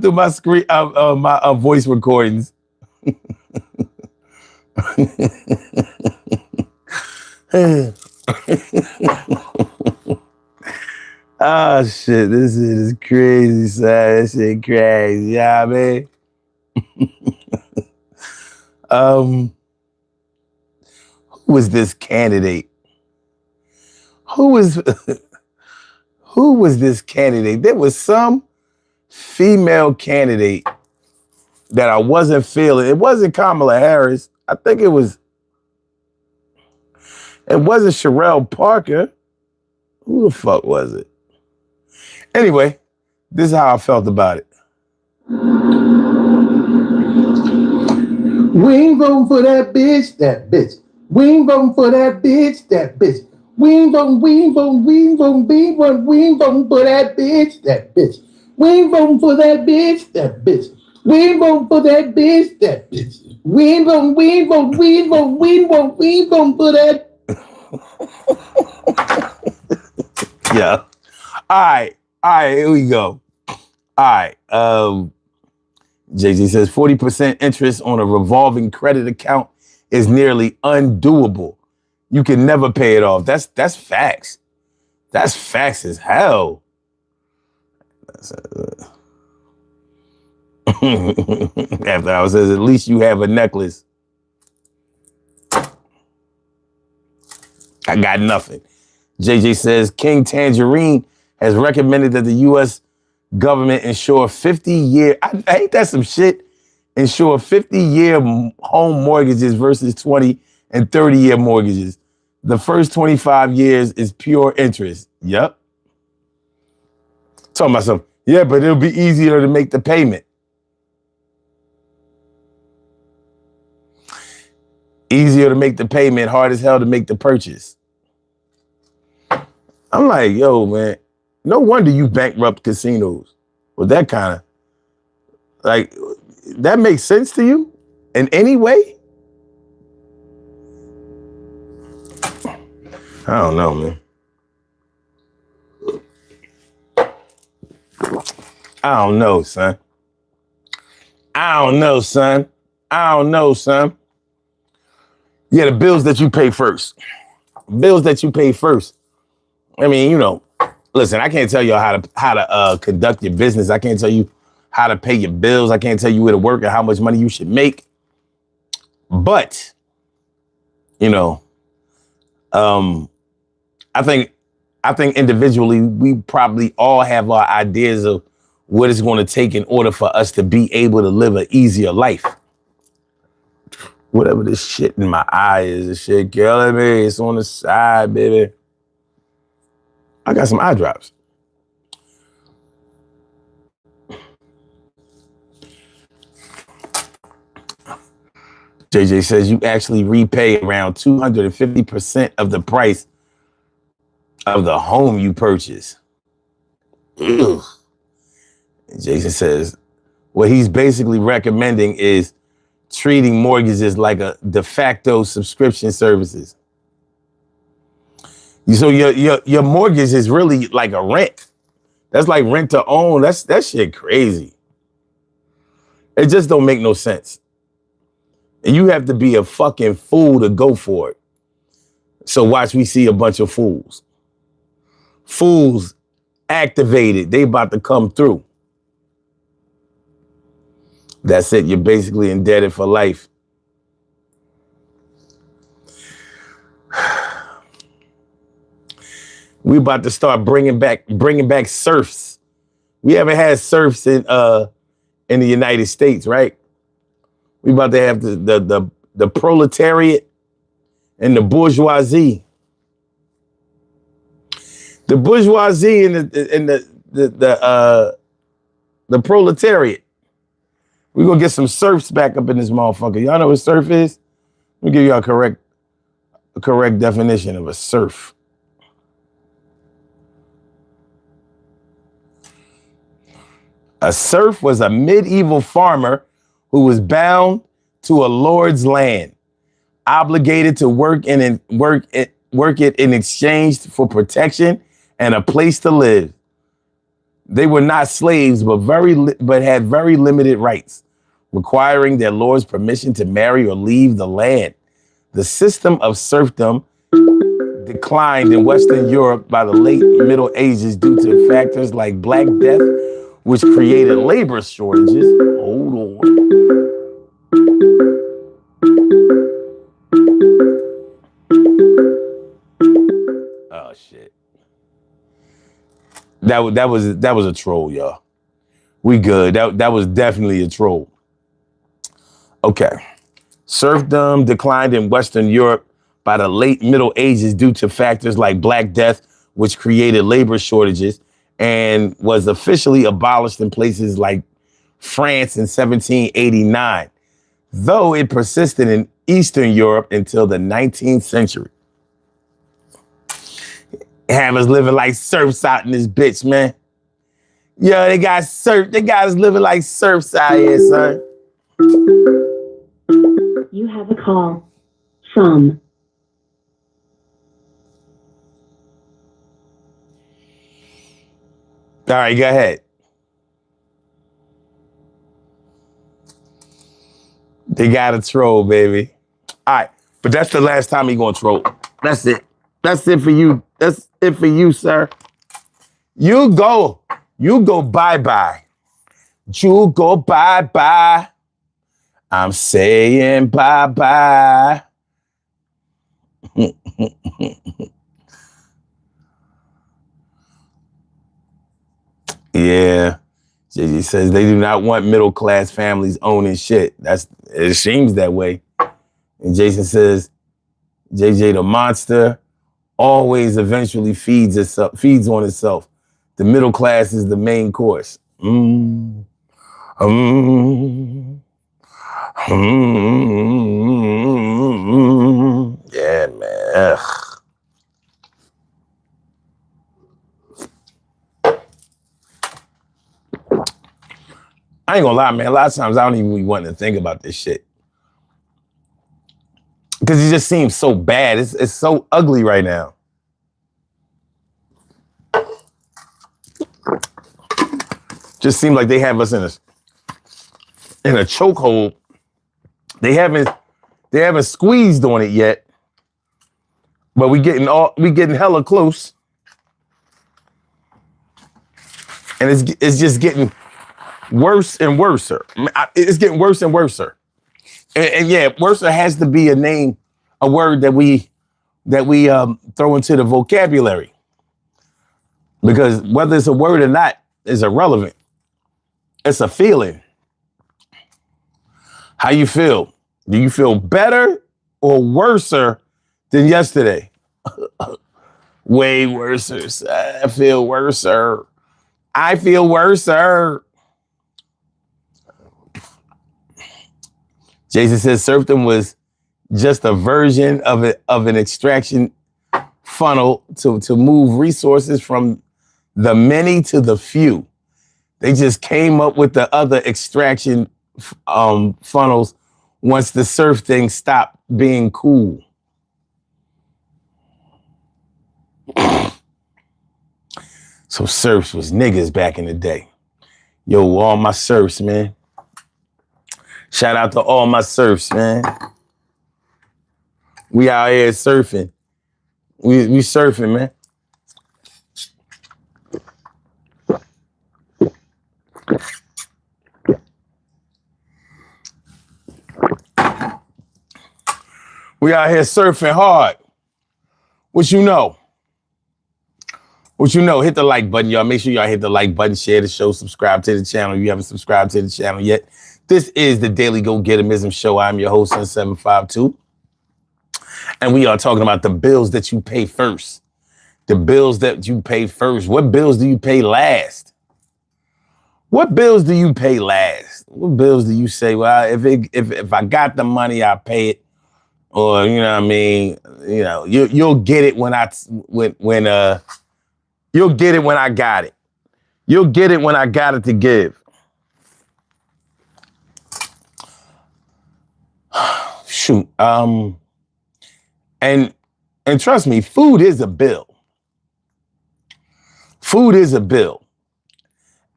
through my screen, my voice recordings. Oh shit, this shit is crazy, son. This shit crazy, yeah, man. Who was this candidate? Who was this candidate? There was some female candidate that I wasn't feeling. It wasn't Kamala Harris. I think it wasn't Sherelle Parker. Who the fuck was it? Anyway, this is how I felt about it. We ain't voting for that bitch, that bitch. We ain't voting for that bitch, that bitch. We ain't voting for that bitch, that bitch. We ain't voting for that bitch, that bitch. We ain't voting for that bitch, that bitch. We ain't voting for that. Yeah. All right, here we go. All right. Jay-Z says 40% interest on a revolving credit account is nearly undoable. You can never pay it off. That's facts. That's facts as hell. After I says, at least you have a necklace. I got nothing. JJ says King Tangerine has recommended that the U.S. government insure 50-year. Ain't that some shit? Insure 50-year home mortgages versus 20 and 30-year mortgages. The first 25 years is pure interest. Yep. Talking about something. Yeah, but it'll be easier to make the payment. Easier to make the payment, hard as hell to make the purchase. I'm like, yo, man, no wonder you bankrupt casinos with that kind of, like, that makes sense to you in any way? I don't know, man. I don't know, son. Yeah, the bills that you pay first. I mean, you know, listen, I can't tell you how to conduct your business. I can't tell you how to pay your bills. I can't tell you where to work and how much money you should make. But, you know, I think individually we probably all have our ideas of what it's going to take in order for us to be able to live an easier life. Whatever this shit in my eye is, this shit killing me. It's on the side, baby. I got some eye drops. JJ says you actually repay around 250% of the price of the home you purchase. Ugh. Jason says what he's basically recommending is treating mortgages like a de facto subscription services. So your mortgage is really like a rent. That's like rent to own. That shit crazy. It just don't make no sense. And you have to be a fucking fool to go for it. So watch we see a bunch of fools. Fools activated. They about to come through. That's it. You're basically indebted for life. We about to start bringing back serfs. We haven't had serfs in the United States, right? We about to have the proletariat and the bourgeoisie. The bourgeoisie and the proletariat. We're gonna get some serfs back up in this motherfucker. Y'all know what serf is? Let me give you a correct definition of a serf. A serf was a medieval farmer who was bound to a lord's land, obligated to work it in exchange for protection and a place to live. They were not slaves, but had very limited rights, requiring their lord's permission to marry or leave the land. The system of serfdom declined in Western Europe by the late Middle Ages due to factors like Black Death, which created labor shortages. Hold on. Oh shit. That was a troll, y'all. We good. That was definitely a troll. Okay. Serfdom declined in Western Europe by the late Middle Ages due to factors like Black Death, which created labor shortages, and was officially abolished in places like France in 1789, though it persisted in Eastern Europe until the 19th century. Have us living like serfs out in this bitch, man. Yo, they got us living like serfs out here, son. You have a call from All right, go ahead. They got a troll, baby. All right, but that's the last time he gonna troll. That's it. That's it for you. That's it for you, sir. You go bye-bye. You go bye-bye. I'm saying bye-bye. Yeah. JJ says they do not want middle-class families owning shit. It seems that way. And Jason says, JJ the monster always eventually feeds on itself. The middle class is the main course. Yeah, man. Ugh. I ain't gonna lie, man. A lot of times I don't even really want to think about this shit. Because it just seems so bad. It's so ugly right now. Just seems like they have us in a chokehold. They haven't squeezed on it yet. But we getting hella close. And it's just getting worse and worser. It's getting worse and worser. And yeah, worser has to be a word that we throw into the vocabulary. Because whether it's a word or not is irrelevant. It's a feeling. How you feel? Do you feel better or worser than yesterday? Way worser. I feel worser. I feel worser. Jason says serfdom was just a version of an extraction funnel to move resources from the many to the few. They just came up with the other extraction funnels once the serf thing stopped being cool. So serfs was niggas back in the day. Yo, all my serfs, man. Shout out to all my serfs, man. We out here surfing. We surfing, man. We out here surfing hard. What you know? What you know? Hit the like button, y'all. Make sure y'all hit the like button, share the show, subscribe to the channel if you haven't subscribed to the channel yet. This is the Daily Go-Getterism Show. I'm your host, Sun752. And we are talking about the bills that you pay first. The bills that you pay first. What bills do you pay last? What bills do you pay last? What bills do you say, well, if I got the money, I'll pay it. Or, you know what I mean? You know, you'll get it when you'll get it when I got it. You'll get it when I got it to give. Shoot. And trust me, food is a bill. Food is a bill.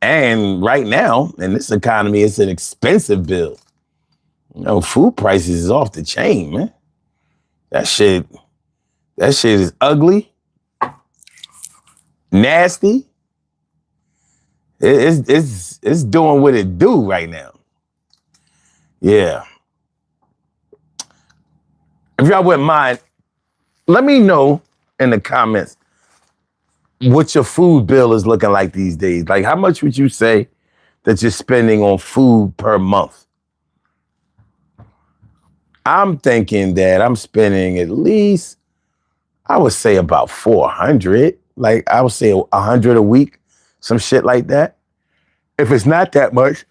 And right now, in this economy, it's an expensive bill. You know, food prices is off the chain, man. That shit is ugly, nasty. It's doing what it do right now. Yeah. If y'all wouldn't mind, let me know in the comments what your food bill is looking like these days. Like, how much would you say that you're spending on food per month? I'm thinking that I'm spending at least, I would say about 400. Like, I would say 100 a week, some shit like that. If it's not that much,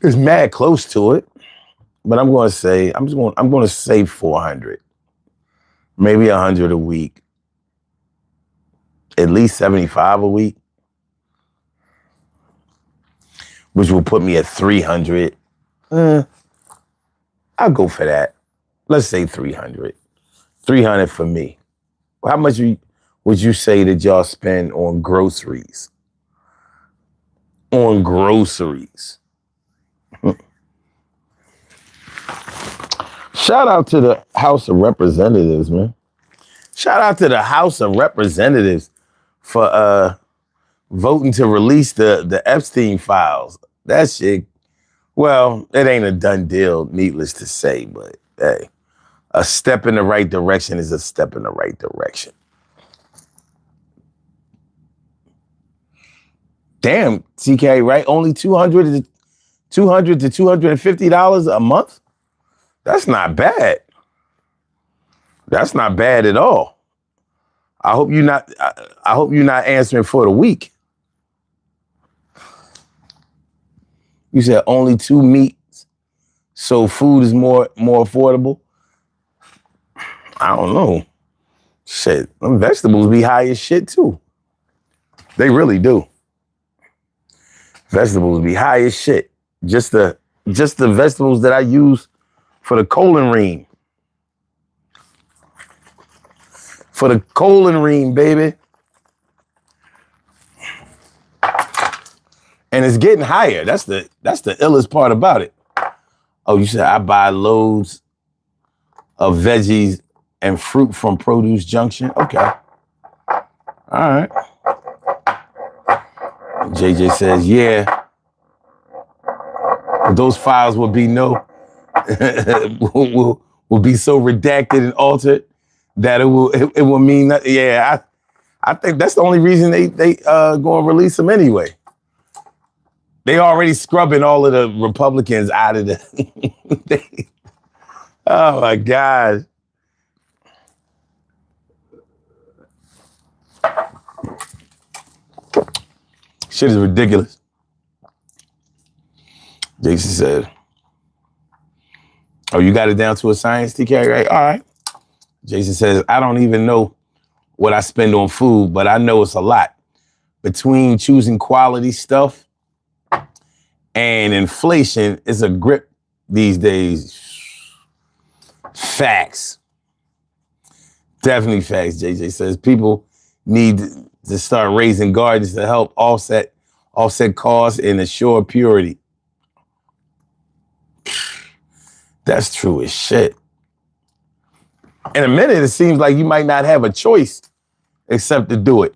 It's mad close to it, but I'm going to say 400, maybe 100 a week, at least 75 a week, which will put me at 300. I'll go for that. Let's say 300. 300 for me. How much would you say that y'all spend on groceries? On groceries. Shout out to the House of Representatives, man. Shout out to the House of Representatives for voting to release the Epstein files. That shit, well, it ain't a done deal, needless to say, but hey, a step in the right direction is a step in the right direction. Damn, TK, right? Only $200 to $250 a month? That's not bad. That's not bad at all. I hope you're not answering for the week. You said only 2 meats, so food is more affordable. I don't know. Shit, them vegetables be high as shit too. They really do. Vegetables be high as shit. Just the vegetables that I use for the colon ream. For the colon ream, baby. And it's getting higher. That's the illest part about it. Oh, you said I buy loads of veggies and fruit from Produce Junction? Okay. All right. JJ says, yeah. Those files will be will be so redacted and altered that it will mean that, yeah, I think that's the only reason they gonna release them anyway. They already scrubbing all of the Republicans out of the oh my God. Shit is ridiculous. Jason said, oh, you got it down to a science, TK, right? All right. Jason says, I don't even know what I spend on food, but I know it's a lot. Between choosing quality stuff and inflation, it's a grip these days. Facts. Definitely facts, JJ says. People need to start raising gardens to help offset costs and assure purity. That's true as shit. In a minute, it seems like you might not have a choice except to do it.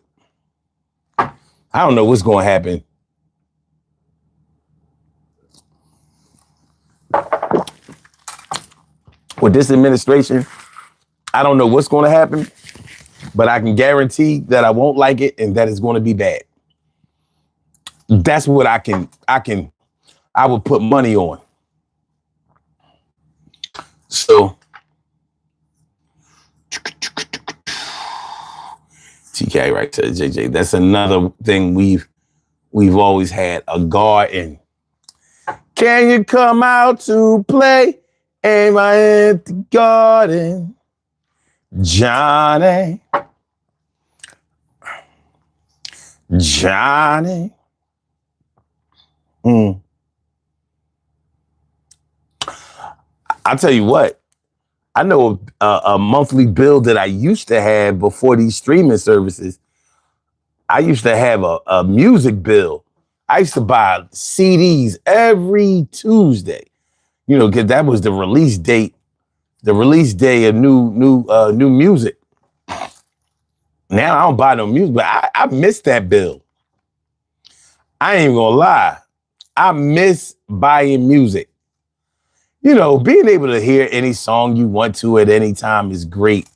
I don't know what's going to happen. With this administration, I don't know what's going to happen, but I can guarantee that I won't like it and that it's going to be bad. That's what I would put money on. So, TK right to JJ. That's another thing we've always had, a garden. Can you come out to play in my empty garden, Johnny? Johnny. I'll tell you what, I know a monthly bill that I used to have before these streaming services. I used to have a music bill. I used to buy CDs every Tuesday, because that was the release day of new music. Now I don't buy no music, but I miss that bill. I ain't gonna lie. I miss buying music. Being able to hear any song you want to at any time is great.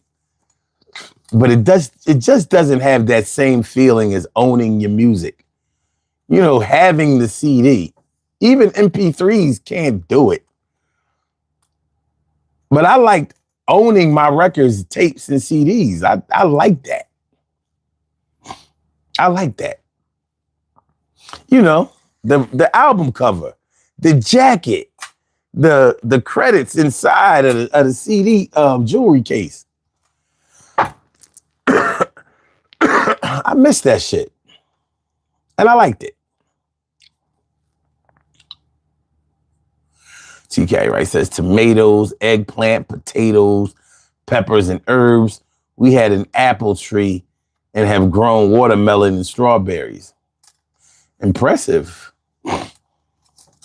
But it just doesn't have that same feeling as owning your music. Having the CD. Even MP3s can't do it. But I liked owning my records, tapes, and CDs. I like that. I like that. The album cover. the jacket, the credits inside of the CD jewelry case. I miss that shit. And I liked it. TK Wright says tomatoes, eggplant, potatoes, peppers, and herbs. We had an apple tree and have grown watermelon and strawberries. Impressive. It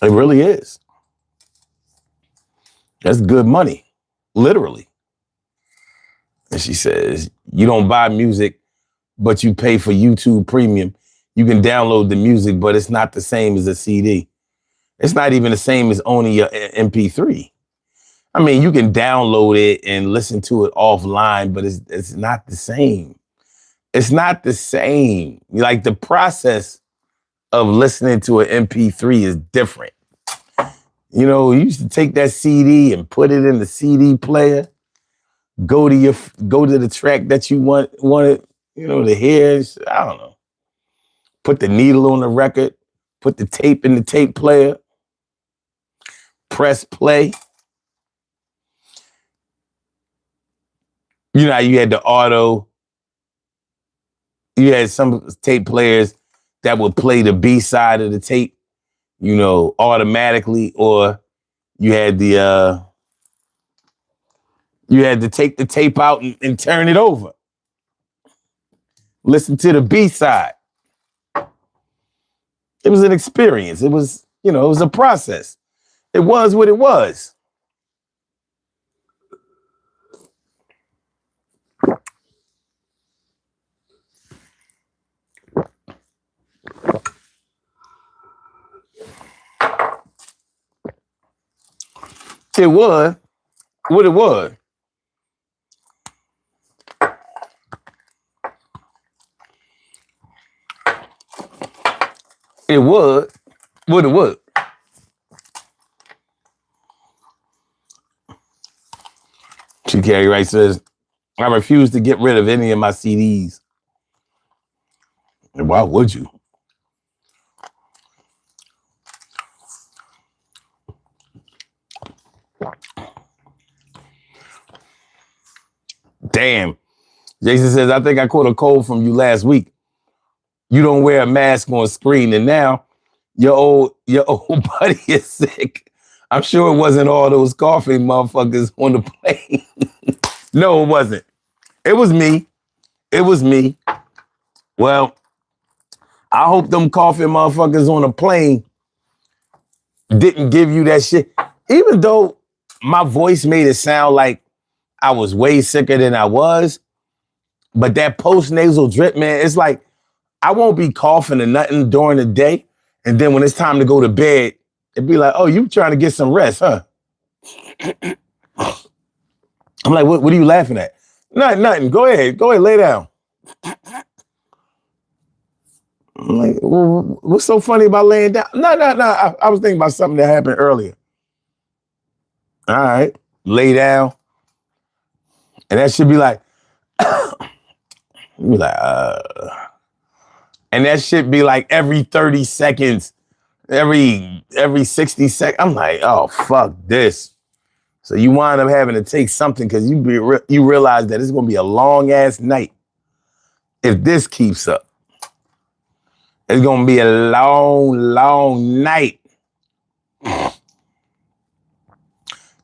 really is. That's good money, literally. And she says, you don't buy music, but you pay for YouTube Premium. You can download the music, but it's not the same as a CD. It's not even the same as owning your MP3. I mean, you can download it and listen to it offline, but it's not the same. It's not the same. Like the process of listening to an MP3 is different. You know, you used to take that CD and put it in the CD player, go to the track that you wanted, you know, to hear. I don't know. Put the needle on the record, put the tape in the tape player, press play. You know how you had the auto. You had some tape players that would play the B side of the tape, you know, automatically, or you had to take the tape out and turn it over. Listen to the B side. It was an experience. It was, you know, it was a process. It was what it was. It was what it was. It was what it was. TK Wright says, I refuse to get rid of any of my CDs. And why would you? Damn. Jason says, I think I caught a cold from you last week. You don't wear a mask on screen, and now your old buddy is sick. I'm sure it wasn't all those coughing motherfuckers on the plane. No, it wasn't. It was me. It was me. Well, I hope them coughing motherfuckers on the plane didn't give you that shit. Even though my voice made it sound like I was way sicker than I was, but that post-nasal drip, man, it's like I won't be coughing or nothing during the day, and then when it's time to go to bed, it'd be like, oh, you trying to get some rest, huh? I'm like, what are you laughing at? Nothing. Go ahead, lay down. I'm like, well, what's so funny about laying down? No. I was thinking about something that happened earlier. All right, lay down. And that should be like, and that should be like every 30 seconds, every 60 seconds. I'm like, oh, fuck this. So you wind up having to take something because you realize that it's going to be a long ass night. If this keeps up, it's going to be a long night.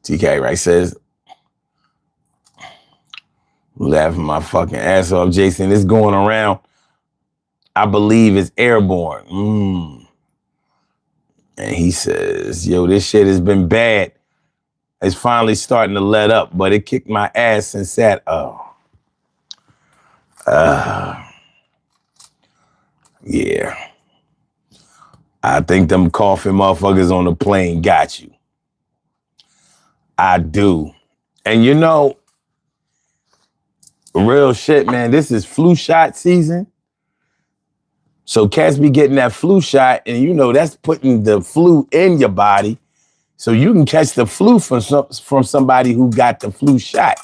TK Wright says, laughing my fucking ass off, Jason. It's going around. I believe it's airborne. And he says, yo, this shit has been bad. It's finally starting to let up, but it kicked my ass and sat, yeah. I think them coughing motherfuckers on the plane got you. I do. And you know, real shit, man, this is flu shot season. So cats be getting that flu shot, and you know that's putting the flu in your body, so you can catch the flu from somebody who got the flu shot.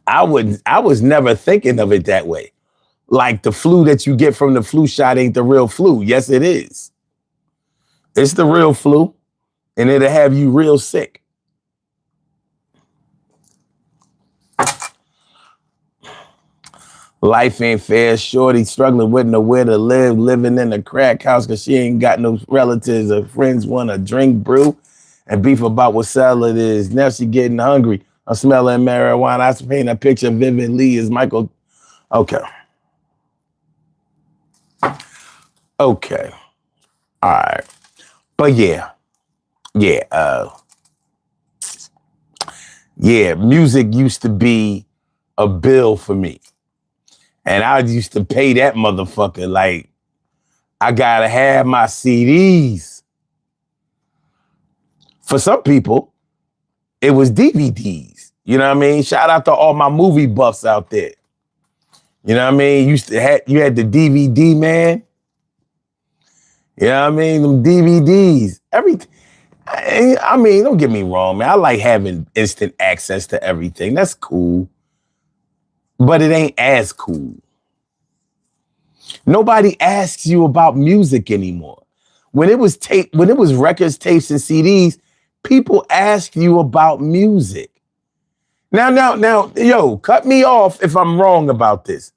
I was never thinking of it that way. Like the flu that you get from the flu shot ain't the real flu. Yes, it is. It's the real flu, and it'll have you real sick. Life ain't fair. Shorty struggling with nowhere to live, living in a crack house because she ain't got no relatives or friends want to drink brew and beef about what salad is. Now she getting hungry. I'm smelling marijuana. I paint a picture vividly as Michael. Okay. Okay. All right. But yeah, music used to be a bill for me. And I used to pay that motherfucker like I gotta have my CDs. For some people, it was DVDs. You know what I mean? Shout out to all my movie buffs out there. You know what I mean? You had the DVD, man. You know what I mean? Them DVDs. Everything. I mean, don't get me wrong, man. I like having instant access to everything. That's cool. But it ain't as cool. Nobody asks you about music anymore. When it was records, tapes, and CDs, people ask you about music. Now, yo, cut me off if I'm wrong about this.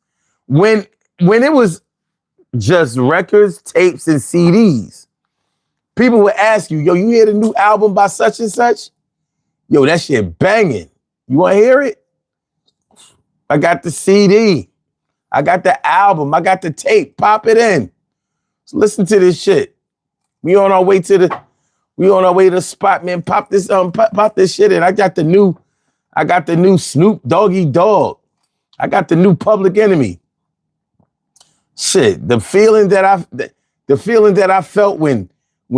When it was just records, tapes, and CDs, people would ask you, yo, you hear the new album by such and such? Yo, that shit banging. You want to hear it? I got the CD. I got the album. I got the tape. Pop it in. So listen to this shit. We on our way to the spot, man. Pop this shit in. I got the new Snoop Doggy Dogg. I got the new Public Enemy. Shit, the feeling that I felt when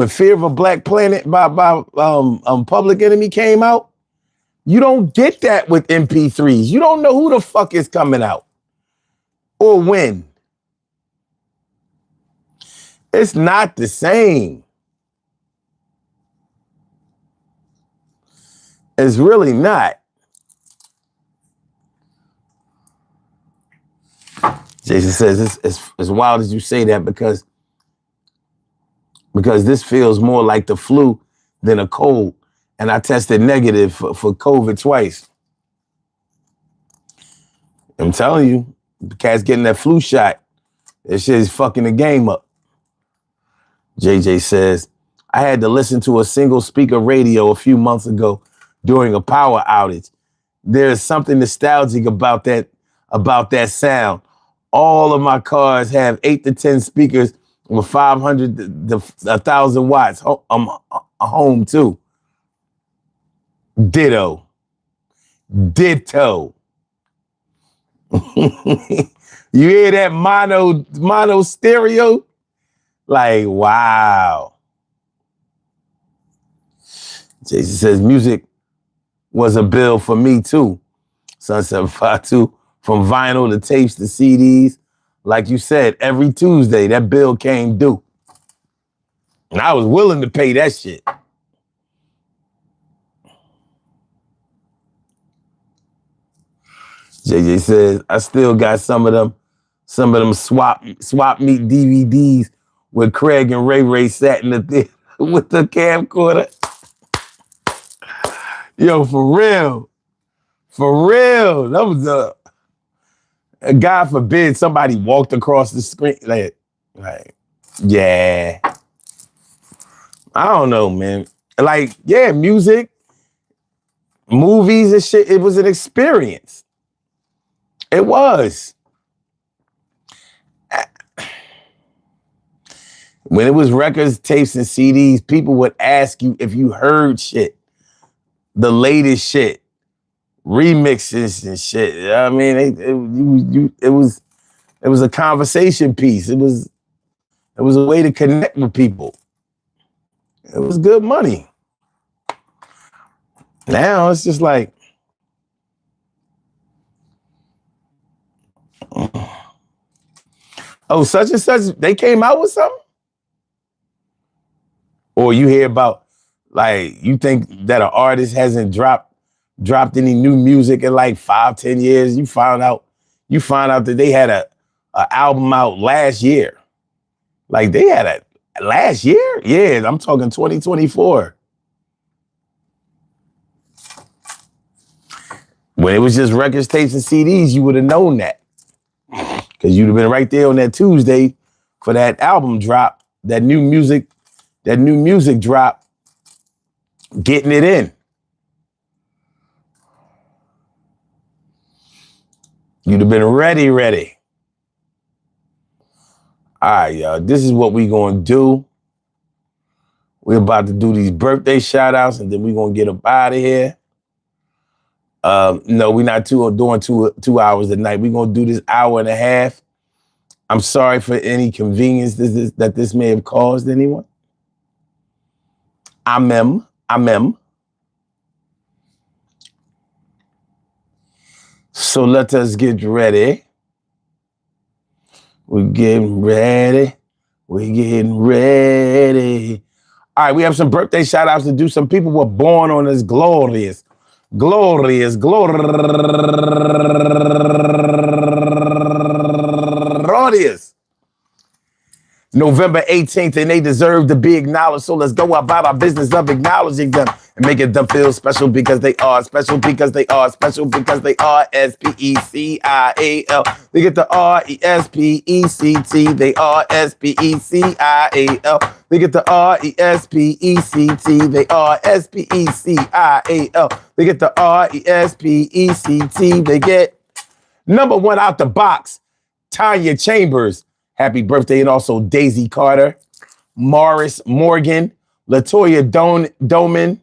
Fear of a Black Planet by Public Enemy came out, you don't get that with MP3s. You don't know who the fuck is coming out or when. It's not the same. It's really not. Jason says it's as wild as you say that because this feels more like the flu than a cold. And I tested negative for COVID twice. I'm telling you, the cat's getting that flu shot. That shit is fucking the game up. JJ says, I had to listen to a single speaker radio a few months ago during a power outage. There's something nostalgic about that sound. All of my cars have 8 to 10 speakers with 500 to 1,000 watts. I'm home too. Ditto. You hear that mono stereo? Like, wow. Jason says music was a bill for me too. Sunset 52, from vinyl to tapes to CDs. Like you said, every Tuesday that bill came due. And I was willing to pay that shit. JJ says, I still got some of them swap meet DVDs where Craig and Ray Ray sat in the theater with the camcorder. Yo, for real. That was God forbid somebody walked across the screen. Like, yeah. I don't know, man. Like, yeah, music, movies and shit, it was an experience. It was. When it was records, tapes, and CDs, people would ask you if you heard shit, the latest shit, remixes and shit. I mean, it was a conversation piece. It was a way to connect with people. It was good money. Now it's just like, oh, such and such, they came out with something? Or you hear about, like, you think that an artist hasn't dropped any new music in like 5-10 years. You find out that they had a album out last year. Like they had Last year? Yeah, I'm talking 2024. When it was just records, tapes, and CDs, you would have known that. Because you'd have been right there on that Tuesday for that album drop, that new music drop, getting it in. You'd have been ready. All right, y'all. This is what we gonna do. We're about to do these birthday shout outs and then we're gonna get up out of here. No, we're not doing 2 hours a night. We're gonna do this hour and a half. I'm sorry for any convenience that this may have caused anyone. Amem. So let us get ready. We're getting ready. All right, we have some birthday shout outs to do. Some people were born on this glorious. November 18th, and they deserve to be acknowledged. So let's go about our business of acknowledging them and making them feel special because they are special because they are special because they are S-P-E-C-I-A-L. They get the R-E-S-P-E-C-T. They are S-P-E-C-I-A-L. They get the R-E-S-P-E-C-T. They are S-P-E-C-I-A-L. They get the R-E-S-P-E-C-T. They get number one out the box, Tanya Chambers. Happy birthday, and also Daisy Carter, Morris Morgan, Latoya Doman,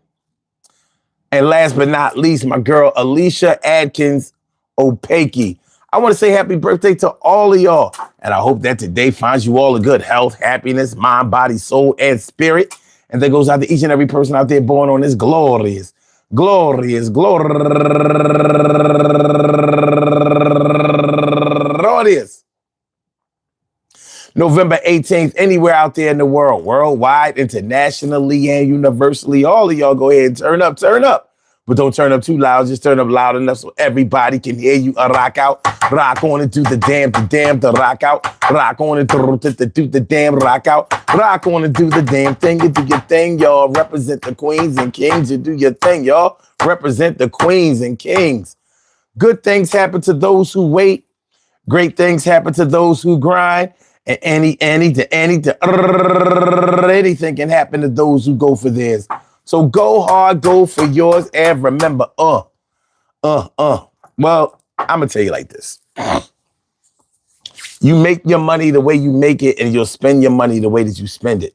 and last but not least, my girl Alicia Adkins Opaki. I want to say happy birthday to all of y'all, and I hope that today finds you all a good health, happiness, mind, body, soul, and spirit. And that goes out to each and every person out there born on this glorious. November 18th, anywhere out there in the world, worldwide, internationally, and universally. All of y'all go ahead and turn up. But don't turn up too loud. Just turn up loud enough so everybody can hear you. Rock out. Rock on and do the damn, the rock out. Rock on and do the damn, rock out. Rock on and do the damn thing. You do your thing, y'all. Represent the queens and kings. You do your thing, y'all. Represent the queens and kings. Good things happen to those who wait. Great things happen to those who grind. And anything can happen to those who go for theirs. So go hard, go for yours, and remember, Well, I'm gonna tell you like this. You make your money the way you make it, and you'll spend your money the way that you spend it.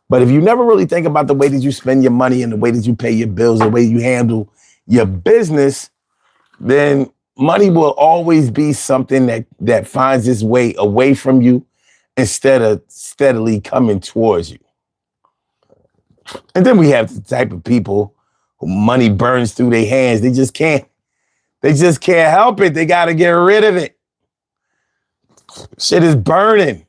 But if you never really think about the way that you spend your money and the way that you pay your bills, the way you handle your business, then money will always be something that finds its way away from you instead of steadily coming towards you. And then we have the type of people who money burns through their hands. They just can't help it. They got to get rid of it. Shit is burning.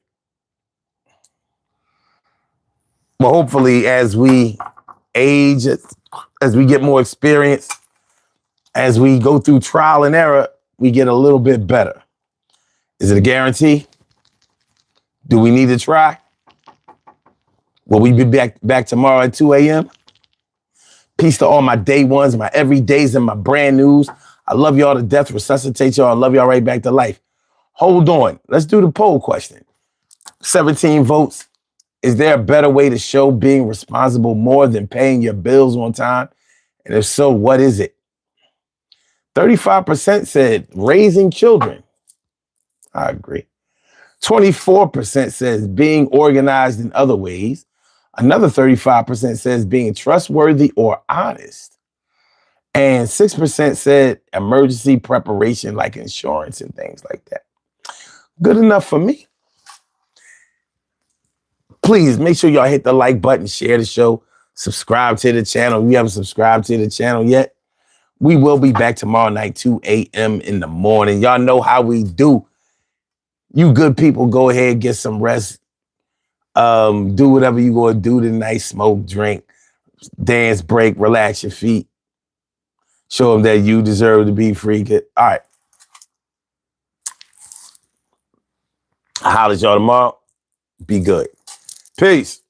Well, hopefully as we age, as we get more experience, as we go through trial and error, we get a little bit better. Is it a guarantee? Do we need to try? Will we be back tomorrow at 2 a.m.? Peace to all my day ones, my everydays, and my brand news. I love y'all to death, resuscitate y'all. I love y'all right back to life. Hold on. Let's do the poll question. 17 votes. Is there a better way to show being responsible more than paying your bills on time? And if so, what is it? 35% said raising children. I agree. 24% says being organized in other ways. Another 35% says being trustworthy or honest. And 6% said emergency preparation like insurance and things like that. Good enough for me. Please make sure y'all hit the like button, share the show, subscribe to the channel. If you haven't subscribed to the channel yet, we will be back tomorrow night, 2 a.m. in the morning. Y'all know how we do. You good people, go ahead, get some rest. Do whatever you going to do tonight. Smoke, drink, dance, break, relax your feet. Show them that you deserve to be free. All right. I'll holler at y'all tomorrow. Be good. Peace.